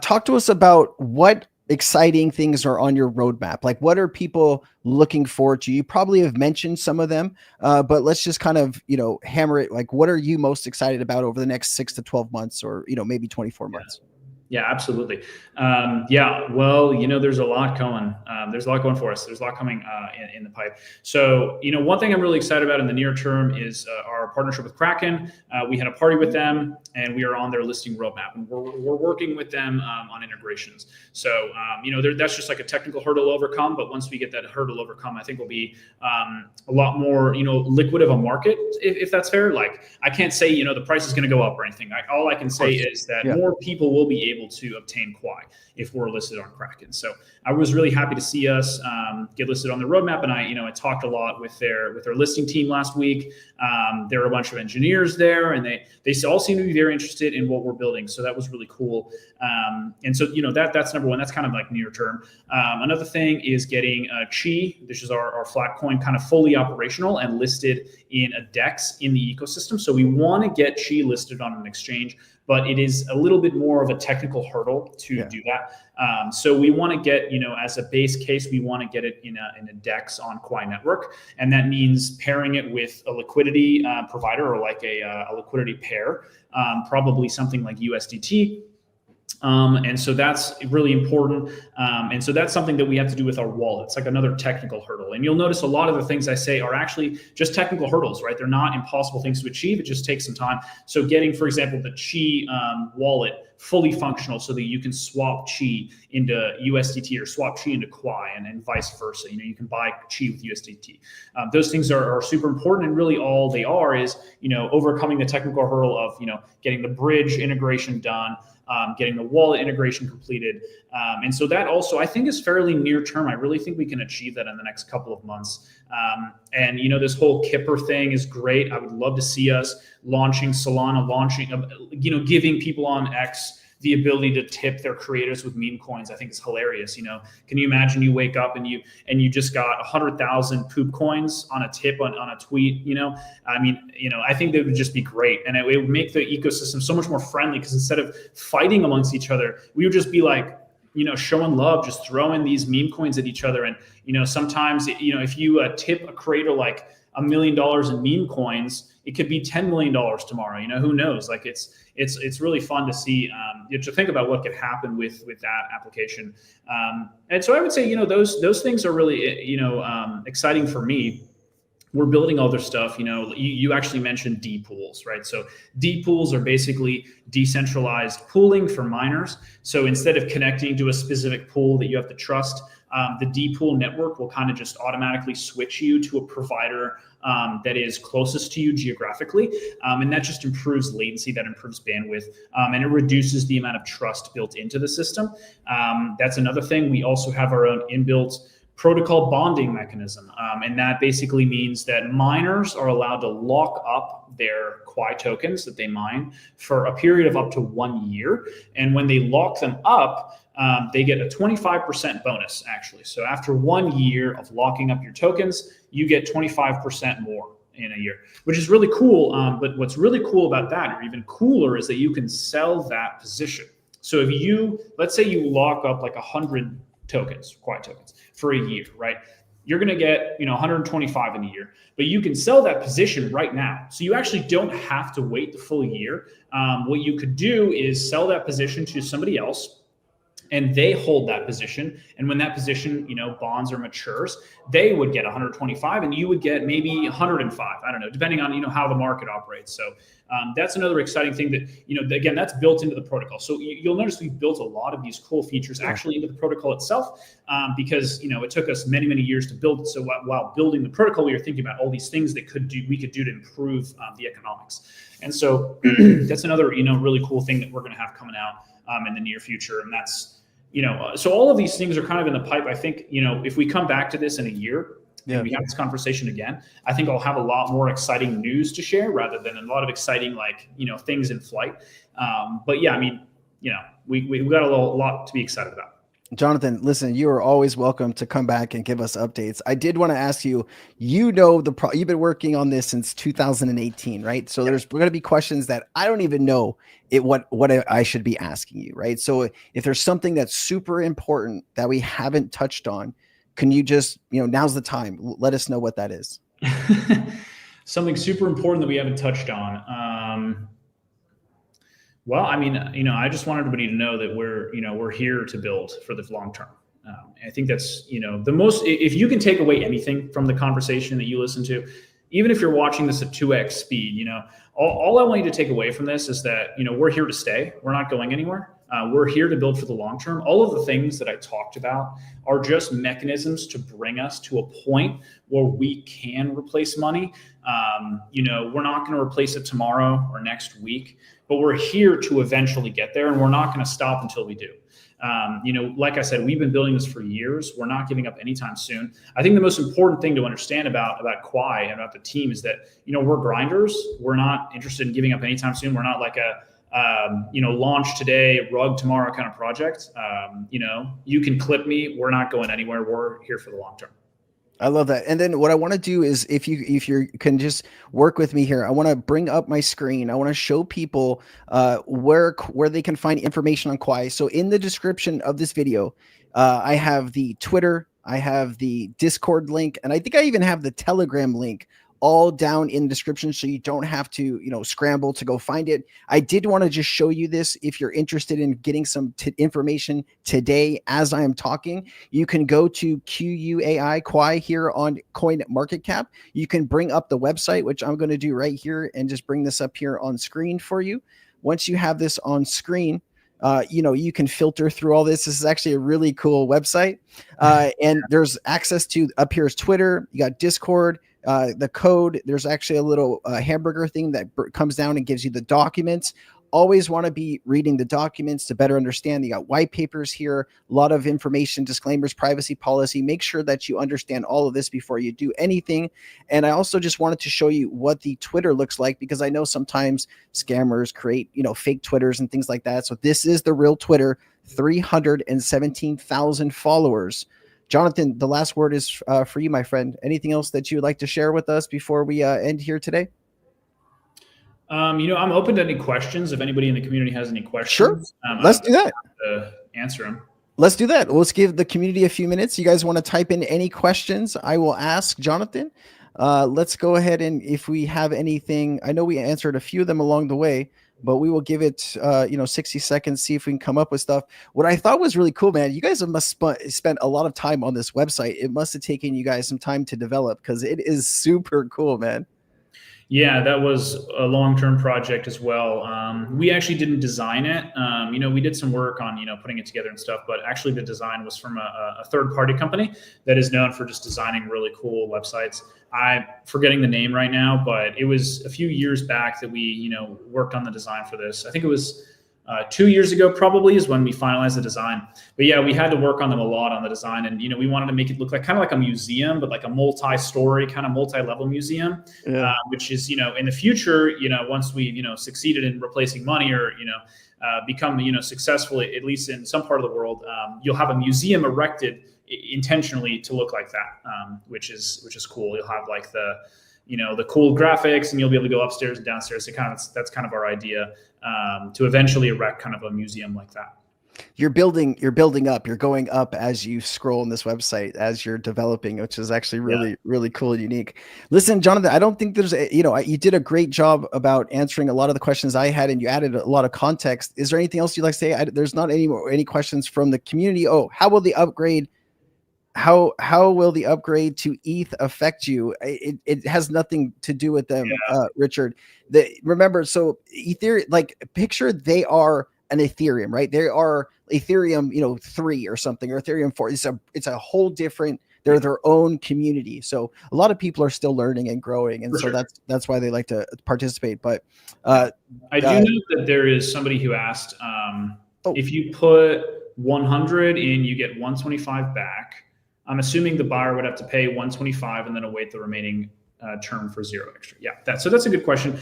Talk to us about what exciting things are on your roadmap. Like, what are people looking forward to? You probably have mentioned some of them, but let's just kind of, hammer it. Like, what are you most excited about over the next 6 to 12 months, or, maybe 24 months? Yeah, absolutely. Yeah, well, there's a lot going. There's a lot going for us. There's a lot coming in the pipe. So, one thing I'm really excited about in the near term is our partnership with Kraken. We had a party with them, and we are on their listing roadmap, and we're working with them on integrations. So, that's just like a technical hurdle to overcome. But once we get that hurdle overcome, I think we'll be a lot more, liquid of a market, if that's fair. Like, I can't say, the price is going to go up or anything. All I can say is that more people will be able to obtain Quai if we're listed on Kraken. So I was really happy to see us get listed on the roadmap, and I talked a lot with their listing team last week. There were a bunch of engineers there, and they all seem to be very interested in what we're building. So that was really cool. And so that's number one. That's kind of like near term. Another thing is getting QUAI. This is our flat coin, kind of fully operational and listed in a DEX in the ecosystem. So we want to get QUAI listed on an exchange, but it is a little bit more of a technical hurdle to do that. So we want to get, as a base case, we want to get it in a DEX on Quai Network. And that means pairing it with a liquidity provider, or like a liquidity pair, probably something like USDT. And so that's really important. And so that's something that we have to do with our wallet. It's like another technical hurdle. And you'll notice a lot of the things I say are actually just technical hurdles, right? They're not impossible things to achieve. It just takes some time. So getting, for example, the QUAI wallet fully functional so that you can swap QUAI into USDT or swap QUAI into Quai, and vice versa. You can buy QUAI with USDT. Those things are super important, and really all they are is, overcoming the technical hurdle of, getting the bridge integration done, getting the wallet integration completed. And so that also, I think, is fairly near term. I really think we can achieve that in the next couple of months. And, this whole Kipper thing is great. I would love to see us launching Solana, giving people on X the ability to tip their creators with meme coins. I think is hilarious. Can you imagine you wake up and you just got 100,000 poop coins on a tip on a tweet? I think that would just be great, and it would make the ecosystem so much more friendly, because instead of fighting amongst each other, we would just be like, showing love, just throwing these meme coins at each other. And sometimes if you tip a creator like $1 million in meme coins, it could be $10 million tomorrow. Who knows? Like, it's really fun to see, to think about what could happen with that application. And so I would say, those things are really, exciting for me. We're building other stuff. You actually mentioned D pools, right? So D pools are basically decentralized pooling for miners. So instead of connecting to a specific pool that you have to trust, the D pool network will kind of just automatically switch you to a provider that is closest to you geographically. And that just improves latency, that improves bandwidth, and it reduces the amount of trust built into the system. That's another thing. We also have our own inbuilt protocol bonding mechanism. And that basically means that miners are allowed to lock up their Quai tokens that they mine for a period of up to 1 year. And when they lock them up, they get a 25% bonus, actually. So after 1 year of locking up your tokens, you get 25% more in a year, which is really cool. But what's really cool about that, or even cooler, is that you can sell that position. So if let's say you lock up like 100 tokens, Quai tokens, for a year, right? You're going to get 125 in a year, but you can sell that position right now. So you actually don't have to wait the full year. What you could do is sell that position to somebody else, and they hold that position. And when that position, bonds or matures, they would get 125, and you would get maybe 105. I don't know, depending on, how the market operates. So that's another exciting thing that, again, that's built into the protocol. So you'll notice we've built a lot of these cool features actually into the protocol itself, because, it took us many, many years to build it. So while building the protocol, we were thinking about all these things that we could do to improve the economics. And so that's another, really cool thing that we're going to have coming out in the near future. And that's, so all of these things are kind of in the pipe. I think, if we come back to this in a year and we have this conversation again, I think I'll have a lot more exciting news to share rather than a lot of exciting, things in flight. But yeah, we got a lot to be excited about. Jonathan, listen, you are always welcome to come back and give us updates. I did want to ask you, you've been working on this since 2018, right? So there's going to be questions that I don't even know what I should be asking you, right? So if there's something that's super important that we haven't touched on, can you just, now's the time, let us know what that is. Something super important that we haven't touched on. Well, I mean, I just want everybody to know that we're here to build for the long term. I think that's, the most, if you can take away anything from the conversation that you listen to, even if you're watching this at 2x speed, all I want you to take away from this is that, we're here to stay. We're not going anywhere. We're here to build for the long term. All of the things that I talked about are just mechanisms to bring us to a point where we can replace money. We're not going to replace it tomorrow or next week, but we're here to eventually get there, and we're not going to stop until we do. Like I said, we've been building this for years. We're not giving up anytime soon. I think the most important thing to understand about Quai and about the team is that, we're grinders. We're not interested in giving up anytime soon. We're not like a, launch today, rug tomorrow kind of project. You can clip me. We're not going anywhere. We're here for the long term. I love that. And then what I want to do is, if you can just work with me here, I want to bring up my screen. I want to show people where they can find information on Quai. So in the description of this video, I have the Twitter, I have the Discord link, and I think I even have the Telegram link all down in the description, so you don't have to, scramble to go find it. I did want to just show you this. If you're interested in getting some information today as I am talking, you can go to Quai here on Coin Market Cap. You can bring up the website, which I'm going to do right here, and just bring this up here on screen for you. Once you have this on screen, you can filter through all this. This is actually a really cool website. And there's access to, up here is Twitter. You got Discord. The code, there's actually a little hamburger thing that comes down and gives you the documents. Always want to be reading the documents to better understand. You got white papers here, a lot of information, disclaimers, privacy policy. Make sure that you understand all of this before you do anything. And I also just wanted to show you what the Twitter looks like, because I know sometimes scammers create, fake Twitters and things like that. So this is the real Twitter, 317,000 followers. Jonathan, the last word is for you, my friend. Anything else that you would like to share with us before we end here today? I'm open to any questions. If anybody in the community has any questions, sure. Let's do that. Answer them. Let's do that. Let's give the community a few minutes. You guys want to type in any questions? I will ask Jonathan. Let's go ahead, and if we have anything, I know we answered a few of them along the way, but we will give it 60 seconds, see if we can come up with stuff. What I thought was really cool, man, you guys must spent a lot of time on this website. It must have taken you guys some time to develop, because it is super cool, man. Yeah, that was a long-term project as well. We actually didn't design it. We did some work on, putting it together and stuff, but actually the design was from a third-party company that is known for just designing really cool websites. I'm forgetting the name right now, but it was a few years back that we, worked on the design for this. I think it was 2 years ago probably is when we finalized the design. But yeah, we had to work on them a lot on the design, and we wanted to make it look like kind of like a museum, but like a multi-story kind of multi-level museum. Yeah. Which is, in the future, once we succeeded in replacing money, or become successful, at least in some part of the world, you'll have a museum erected intentionally to look like that, which is cool. You'll have like the cool graphics, and you'll be able to go upstairs and downstairs. So that's kind of our idea, to eventually erect kind of a museum like that. You're building up, you're going up as you scroll on this website, as you're developing, which is actually really cool and unique. Listen, Jonathan, I don't think there's you did a great job about answering a lot of the questions I had, and you added a lot of context. Is there anything else you'd like to say? There's not any questions from the community. Oh, how will the upgrade to ETH affect you? It has nothing to do with them, Richard. Remember, so Ethereum, like, picture they are an Ethereum, right? They are Ethereum, 3 or something, or Ethereum 4. It's a whole different. They're their own community. So a lot of people are still learning and growing, and that's why they like to participate. But I do know that there is somebody who asked, if you put 100 in, you get 125 back. I'm assuming the buyer would have to pay 125 and then await the remaining term for 0 extra. Yeah, so that's a good question.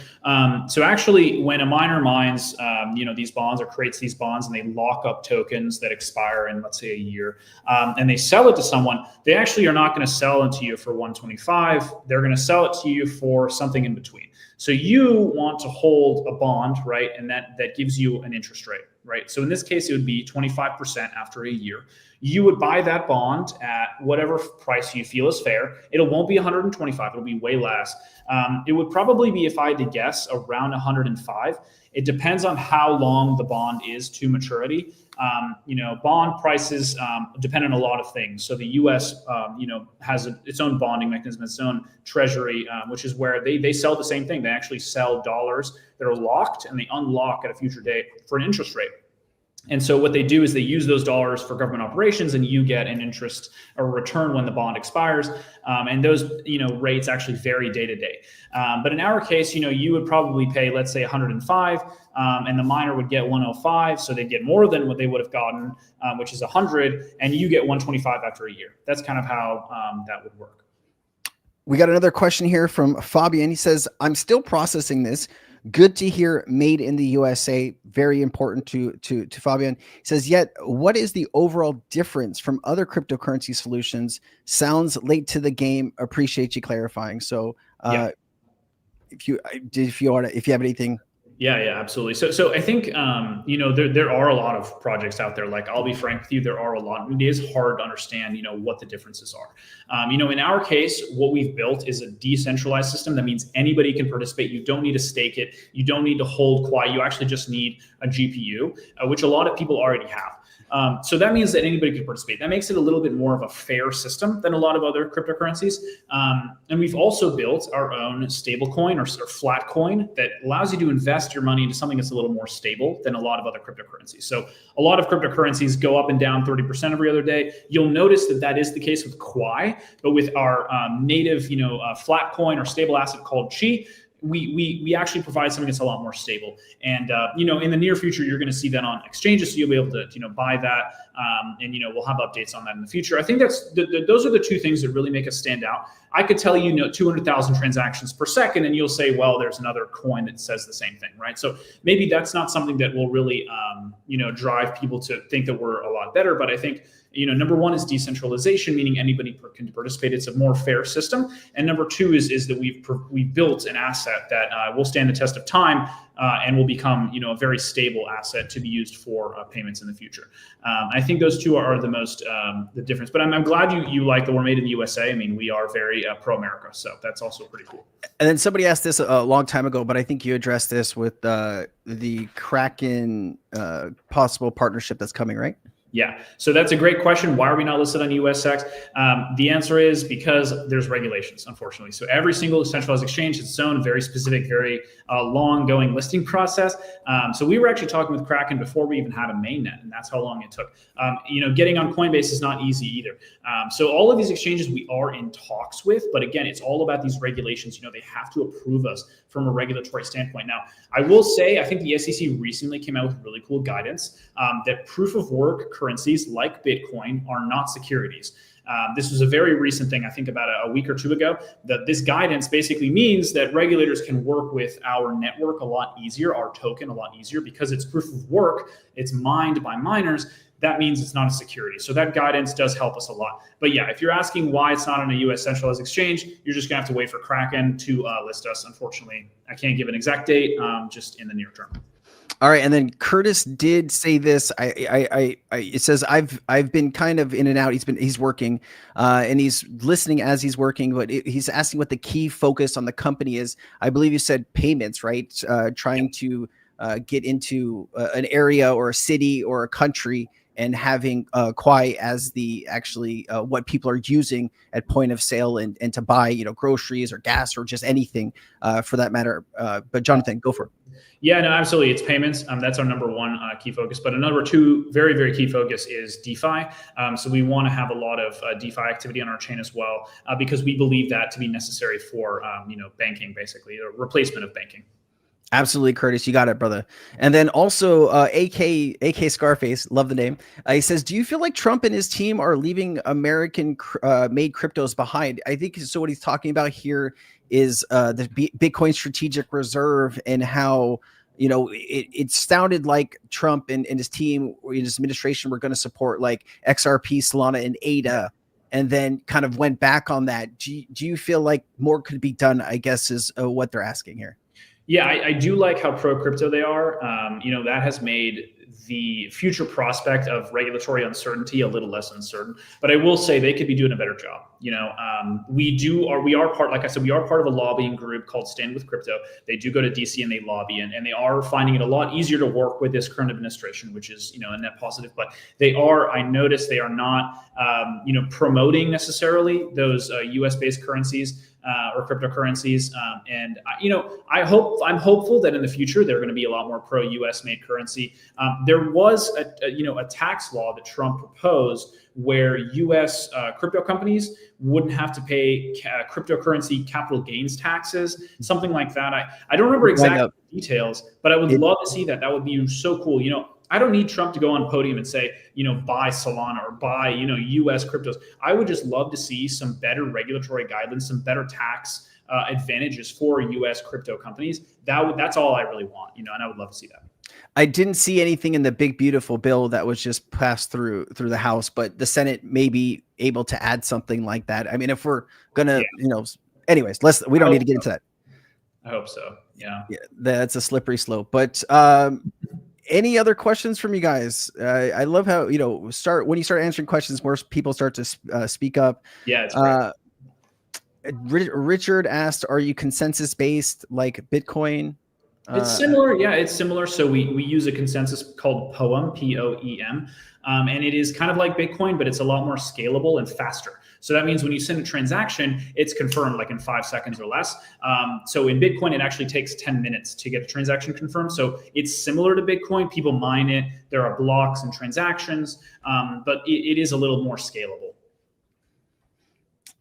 So actually, when a miner mines, these bonds, or creates these bonds, and they lock up tokens that expire in, let's say, a year, and they sell it to someone, they actually are not going to sell it to you for 125. They're going to sell it to you for something in between. So you want to hold a bond, right? And that gives you an interest rate, right? So in this case, it would be 25% after a year. You would buy that bond at whatever price you feel is fair. It won't be 125. It'll be way less. It would probably be, if I had to guess, around 105. It depends on how long the bond is to maturity. Bond prices depend on a lot of things. So the U.S. Has its own bonding mechanism, its own treasury, which is where they sell the same thing. They actually sell dollars that are locked, and they unlock at a future date for an interest rate. And so what they do is they use those dollars for government operations, and you get an interest or return when the bond expires. And those rates actually vary day to day. But in our case, you would probably pay, let's say, 105, and the miner would get 105. So they'd get more than what they would have gotten, which is 100, and you get 125 after a year. That's kind of how that would work. We got another question here from Fabian. He says, I'm still processing this. Good to hear, made in the USA. Very important to Fabian. He says, yet what is the overall difference from other cryptocurrency solutions? Sounds late to the game. Appreciate you clarifying. So if you have anything. Yeah, absolutely. So I think, there are a lot of projects out there. Like, I'll be frank with you, there are a lot. It is hard to understand, what the differences are. In our case, what we've built is a decentralized system. That means anybody can participate. You don't need to stake it. You don't need to hold Quai. You actually just need a GPU, which a lot of people already have. So that means that anybody can participate. That makes it a little bit more of a fair system than a lot of other cryptocurrencies. And we've also built our own stable coin or flat coin that allows you to invest your money into something that's a little more stable than a lot of other cryptocurrencies. So a lot of cryptocurrencies go up and down 30% every other day. You'll notice that is the case with Quai, but with our native, flat coin or stable asset called Qi, we actually provide something that's a lot more stable. And, in the near future, you're going to see that on exchanges. So you'll be able to, buy that. And, we'll have updates on that in the future. I think those are the two things that really make us stand out. I could tell you, 200,000 transactions per second, and you'll say, well, there's another coin that says the same thing, right? So maybe that's not something that will really, drive people to think that we're a lot better. But I think, number one is decentralization, meaning anybody can participate. It's a more fair system. And number two is that we've built an asset that will stand the test of time and will become, a very stable asset to be used for payments in the future. I think those two are the most the difference. But I'm glad you like that we're made in the USA. I mean, we are very pro-America, so that's also pretty cool. And then somebody asked this a long time ago, but I think you addressed this with the Kraken possible partnership that's coming, right? Yeah, so that's a great question. Why are we not listed on USX? The answer is because there's regulations, unfortunately. So every single centralized exchange has its own very specific, very long-going listing process. So we were actually talking with Kraken before we even had a mainnet, and that's how long it took. Getting on Coinbase is not easy either. So all of these exchanges we are in talks with, but again, it's all about these regulations. They have to approve us from a regulatory standpoint. Now, I will say, I think the SEC recently came out with really cool guidance that proof of work currencies like Bitcoin are not securities. This was a very recent thing, I think about a week or two ago, that this guidance basically means that regulators can work with our network a lot easier, our token a lot easier, because it's proof of work, it's mined by miners. That means it's not a security. So that guidance does help us a lot. But yeah, if you're asking why it's not on a US centralized exchange, you're just gonna have to wait for Kraken to list us. Unfortunately, I can't give an exact date, just in the near term. All right, and then Curtis did say this. It says I've been kind of in and out. He's working, and he's listening as he's working. But he's asking what the key focus on the company is. I believe you said payments, right? Trying to get into an area or a city or a country, and having Quai as the actually what people are using at point of sale and to buy groceries or gas or just anything for that matter. But Jonathan, go for it. Yeah, no, absolutely. It's payments. That's our number one key focus. But a number two, very, very key focus is DeFi. So we want to have a lot of DeFi activity on our chain as well, because we believe that to be necessary for banking, basically, a replacement of banking. Absolutely, Curtis, you got it, brother. And then also AK Scarface, love the name. He says, do you feel like Trump and his team are leaving American made cryptos behind? I think so. What he's talking about here is the Bitcoin strategic reserve, and how it sounded like Trump and his team, his administration, were going to support like XRP, Solana, and ADA, and then kind of went back on that. Do you feel like more could be done, I guess, is what they're asking here? Yeah, I do like how pro crypto they are. That has made the future prospect of regulatory uncertainty a little less uncertain. But I will say they could be doing a better job. We are part, like I said, we are part of a lobbying group called Stand with Crypto. They do go to DC and they lobby, and they are finding it a lot easier to work with this current administration, which is a net positive. But I noticed they are not promoting necessarily those US based currencies. Or cryptocurrencies. I'm hopeful that in the future, they're going to be a lot more pro US made currency. There was a tax law that Trump proposed where US crypto companies wouldn't have to pay cryptocurrency capital gains taxes, something like that. I don't remember exact details, but I would love to see that. That would be so cool. I don't need Trump to go on a podium and say, buy Solana or buy, US cryptos. I would just love to see some better regulatory guidelines, some better tax advantages for US crypto companies. That's all I really want, and I would love to see that. I didn't see anything in the big, beautiful bill that was just passed through the House, but the Senate may be able to add something like that. I mean, if we're going to, anyways, we don't need to get into that. I hope so. Yeah. That's a slippery slope, but, any other questions from you guys? I love how, when you start answering questions, more people start to speak up. Yeah. It's great. Richard asked, are you consensus based like Bitcoin? It's similar. Yeah, it's similar. So we use a consensus called POEM, POEM. And it is kind of like Bitcoin, but it's a lot more scalable and faster. So that means when you send a transaction, it's confirmed like in 5 seconds or less. So in Bitcoin, it actually takes 10 minutes to get a transaction confirmed. So it's similar to Bitcoin. People mine it. There are blocks and transactions, but it is a little more scalable.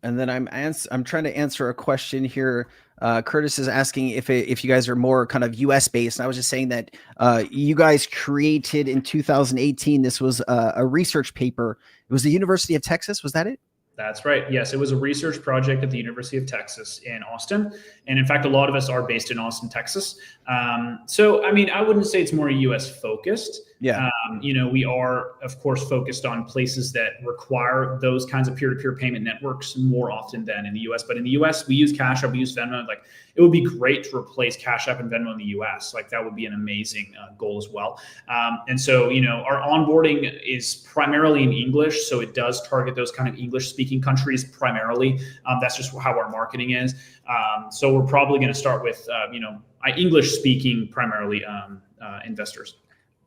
And then I'm trying to answer a question here. Curtis is asking if you guys are more kind of US based. And I was just saying that you guys created in 2018. This was a research paper. It was the University of Texas. Was that it? That's right. Yes, it was a research project at the University of Texas in Austin. And in fact, a lot of us are based in Austin, Texas. So, I mean, I wouldn't say it's more US focused. Yeah. We are, of course, focused on places that require those kinds of peer-to-peer payment networks more often than in the US. But in the US, we use Cash App, we use Venmo. Like, it would be great to replace Cash App and Venmo in the US. Like, that would be an amazing goal as well. And so, our onboarding is primarily in English. So it does target those kind of English-speaking countries primarily. That's just how our marketing is. So we're probably going to start with, English-speaking primarily investors.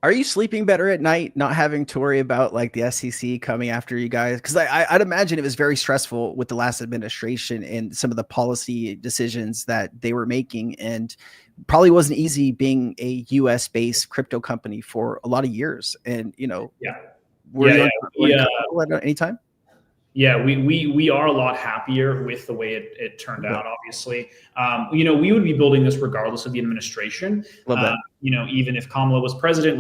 Are you sleeping better at night, not having to worry about like the SEC coming after you guys? Because I'd imagine it was very stressful with the last administration and some of the policy decisions that they were making, and probably wasn't easy being a US based crypto company for a lot of years. And were you at any time? Yeah, we are a lot happier with the way it turned out, obviously. We would be building this regardless of the administration. Love that. Even if Kamala was president,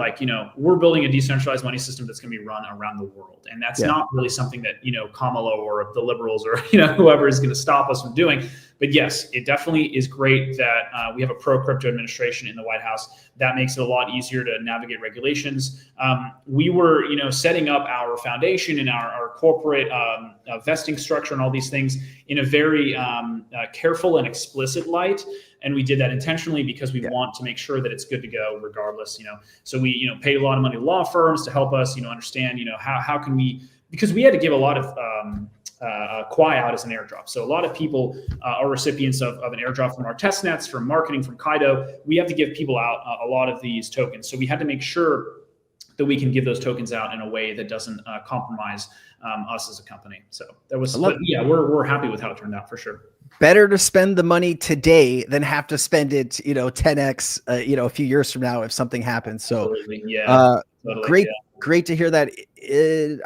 we're building a decentralized money system that's going to be run around the world. And that's not really something that, Kamala or the liberals or, whoever is going to stop us from doing. But yes, it definitely is great that we have a pro-crypto administration in the White House. That makes it a lot easier to navigate regulations. We were, setting up our foundation and our corporate vesting structure and all these things in a very careful and explicit light. And we did that intentionally because we want to make sure that it's good to go regardless, So we, paid a lot of money to law firms to help us, understand, how can we, because we had to give a lot of Quai out as an airdrop. So a lot of people are recipients of an airdrop from our test nets, from marketing, from Kaido. We have to give people out a lot of these tokens. So we had to make sure that we can give those tokens out in a way that doesn't compromise us as a company. So that was, we're happy with how it turned out for sure. Better to spend the money today than have to spend it, 10x, a few years from now if something happens. So great to hear that.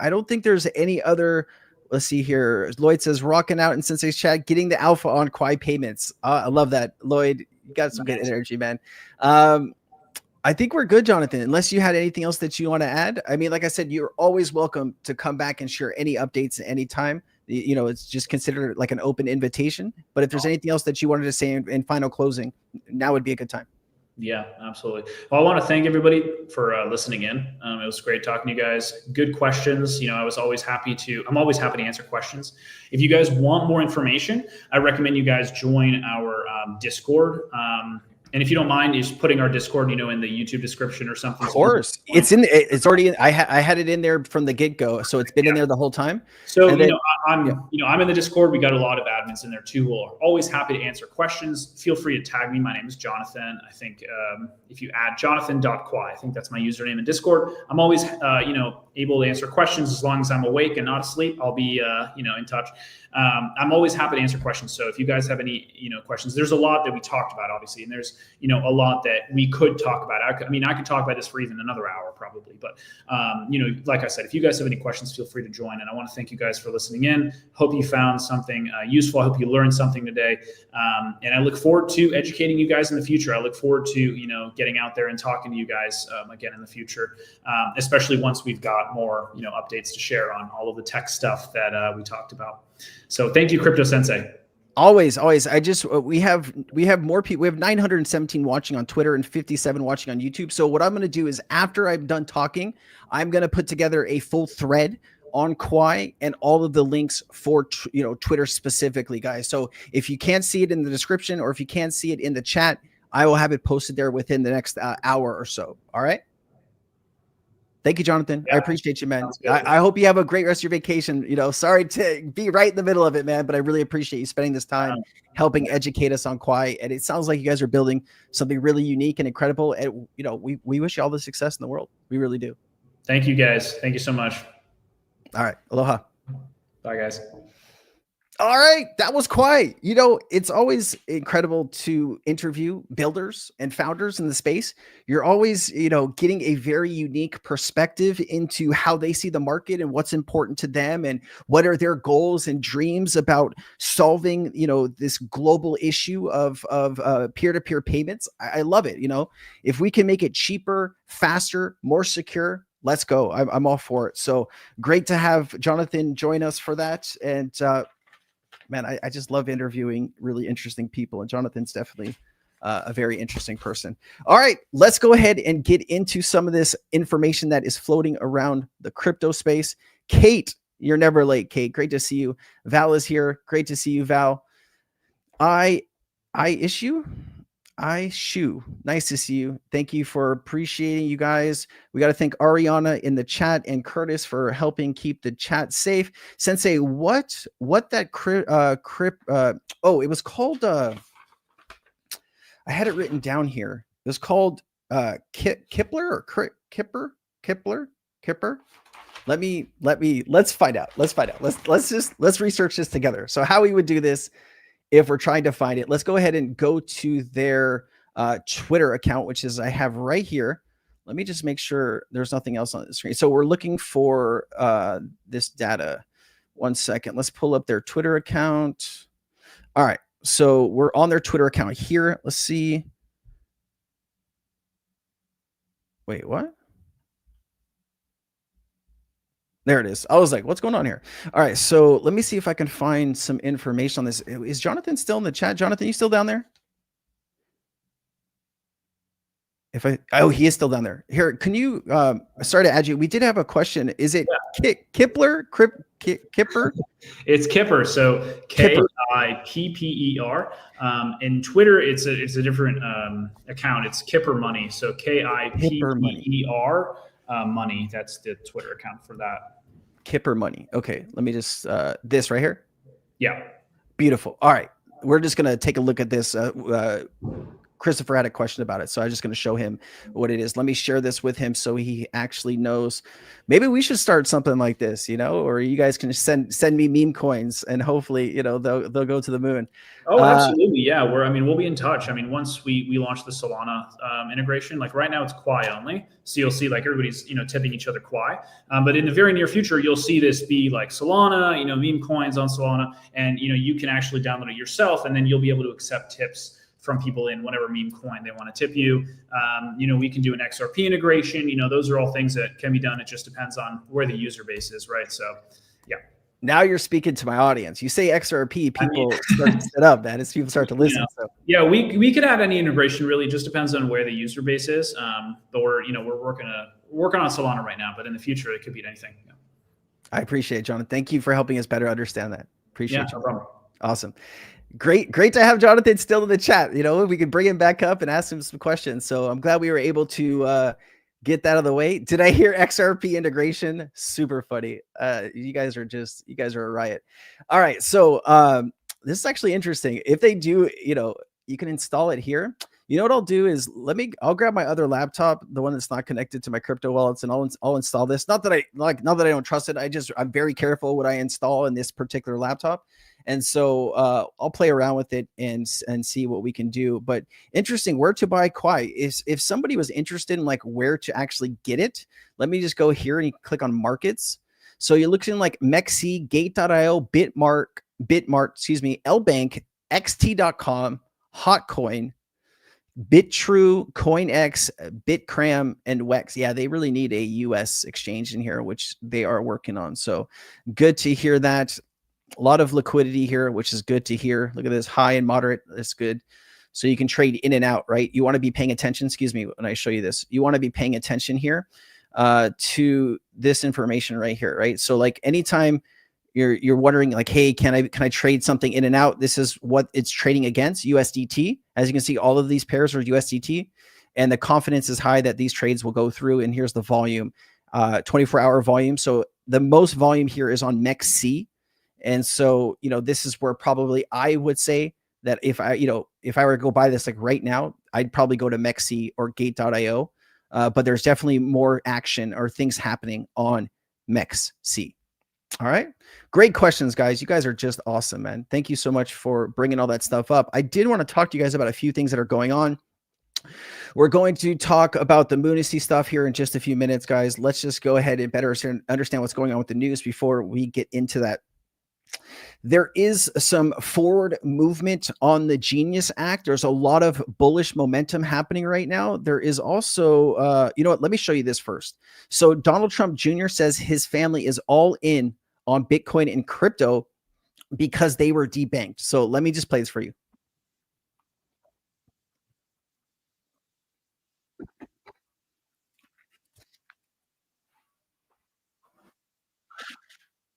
I don't think there's any other. Let's see here. Lloyd says, rocking out in Sensei's chat, getting the alpha on Quai payments. I love that. Lloyd, you got some good energy, man. I think we're good, Jonathan, unless you had anything else that you want to add. I mean, like I said, you're always welcome to come back and share any updates at any time. It's just considered like an open invitation. But if there's anything else that you wanted to say in final closing, now would be a good time. Yeah, absolutely. Well, I want to thank everybody for listening in. It was great talking to you guys. Good questions. I'm always happy to answer questions. If you guys want more information, I recommend you guys join our Discord. And if you don't mind, just putting our Discord, in the YouTube description or something. Of course, it's already in. I had it in there from the get go, so it's been in there the whole time. So, and then, I'm in the Discord. We got a lot of admins in there too who are always happy to answer questions. Feel free to tag me. My name is Jonathan. I think if you add jonathan.quai, I think that's my username in Discord. I'm always, able to answer questions as long as I'm awake and not asleep. I'll be, in touch. I'm always happy to answer questions. So if you guys have any, questions, there's a lot that we talked about, obviously, and there's, a lot that we could talk about. I could talk about this for even another hour probably, but, like I said, if you guys have any questions, feel free to join. And I want to thank you guys for listening in. Hope you found something useful. I hope you learned something today. And I look forward to educating you guys in the future. I look forward to, getting out there and talking to you guys again in the future, especially once we've got more, updates to share on all of the tech stuff that we talked about. So thank you, Crypto Sensei. Always. We have more people. We have 917 watching on Twitter and 57 watching on YouTube. So what I'm going to do is, after I'm done talking, I'm going to put together a full thread on Quai and all of the links for, Twitter specifically, guys. So if you can't see it in the description, or if you can't see it in the chat, I will have it posted there within the next hour or so. All right. Thank you, Jonathan. Yeah, I appreciate you, man. I hope you have a great rest of your vacation. Sorry to be right in the middle of it, man, but I really appreciate you spending this time helping educate us on Quai. And it sounds like you guys are building something really unique and incredible. And, we wish you all the success in the world. We really do. Thank you, guys. Thank you so much. All right. Aloha. Bye, guys. All right, that was Quai. It's always incredible to interview builders and founders in the space. You're always, getting a very unique perspective into how they see the market and what's important to them and what are their goals and dreams about solving, this global issue of peer-to-peer payments. I love it. If we can make it cheaper, faster, more secure, let's go. I'm all for it. So great to have Jonathan join us for that. And, man, I just love interviewing really interesting people, and Jonathan's definitely a very interesting person. All right, let's go ahead and get into some of this information that is floating around the crypto space. Kate, you're never late, Kate. Great to see you. Val is here. Great to see you, Val. Shu. Nice to see you. Thank you for appreciating you guys. We got to thank Ariana in the chat and Curtis for helping keep the chat safe. Sensei, what that it was called, I had it written down here. It was called Kipler or Kipper. Let's find out. Let's research this together. So how we would do this, if we're trying to find it, let's go ahead and go to their Twitter account, which is I have right here. Let me just make sure there's nothing else on the screen. So we're looking for this data. 1 second. Let's pull up their Twitter account. All right. So we're on their Twitter account here. Let's see. Wait, what? There it is. I was like, what's going on here? All right. So let me see if I can find some information on this. Is Jonathan still in the chat? Jonathan, you still down there? He is still down there. Here, can you, sorry to add you. We did have a question. Is it Kipler? Kipper? It's Kipper. So Kipper. In Twitter, it's a different account. It's Kipper Money. So Kipper Money. That's the Twitter account for that. Kipper Money. Okay. Let me just, this right here. Yeah. Beautiful. All right. We're just going to take a look at this. Christopher had a question about it, so I'm just going to show him what it is. Let me share this with him so he actually knows. Maybe we should start something like this, or you guys can send me meme coins, and hopefully, they'll go to the moon. Oh, absolutely, yeah. We'll be in touch. I mean, once we launch the Solana integration, like right now it's Quai only, so you'll see like everybody's tipping each other Quai. But in the very near future, you'll see this be like Solana, meme coins on Solana, and you can actually download it yourself, and then you'll be able to accept tips from people in whatever meme coin they want to tip you. We can do an XRP integration. Those are all things that can be done. It just depends on where the user base is, right? So, yeah. Now you're speaking to my audience. You say XRP, people start to set up, man, as people start to listen. So. Yeah, we could add any integration. Really, just depends on where the user base is. But we're working on Solana right now. But in the future, it could be anything. Yeah. I appreciate it, John. Thank you for helping us better understand that. Appreciate you. No problem. Awesome. Great to have Jonathan still in the chat. You know, we can bring him back up and ask him some questions. So I'm glad we were able to get that out of the way. Did I hear XRP integration? Super funny. You guys are a riot. All right. So this is actually interesting. If they do, you know, you can install it here. You know what I'll do is I'll grab my other laptop, the one that's not connected to my crypto wallets, and I'll install this. Not that I don't trust it. I'm very careful what I install in this particular laptop. And so I'll play around with it and see what we can do. But interesting, where to buy Quai is if somebody was interested in like where to actually get it. Let me just go here and you click on markets. So you're looking like MEXC, Gate.io, Bitmart, excuse me, LBank, XT.com, Hotcoin, BitTrue, CoinX, BitCram, and Wex. Yeah, they really need a US exchange in here, which they are working on. So good to hear that. A lot of liquidity here, which is good to hear. Look at this, high and moderate. That's good. So you can trade in and out, right? You want to be paying attention. Excuse me when I show you this. You want to be paying attention here to this information right here, right? So like anytime you're wondering like, hey, can I trade something in and out? This is what it's trading against, USDT. As you can see, all of these pairs are USDT, and the confidence is high that these trades will go through. And here's the volume, 24-hour volume. So the most volume here is on MEXC. And so, you know, this is where probably I would say that if I were to go buy this like right now, I'd probably go to MEXC or Gate.io. But there's definitely more action or things happening on MEXC. All right. Great questions, guys. You guys are just awesome, man. Thank you so much for bringing all that stuff up. I did want to talk to you guys about a few things that are going on. We're going to talk about the Moonisy stuff here in just a few minutes, guys. Let's just go ahead and better understand what's going on with the news before we get into that. There is some forward movement on the Genius Act. There's a lot of bullish momentum happening right now. There is also, you know what? Let me show you this first. So Donald Trump Jr. says his family is all in on Bitcoin and crypto because they were debanked. So let me just play this for you.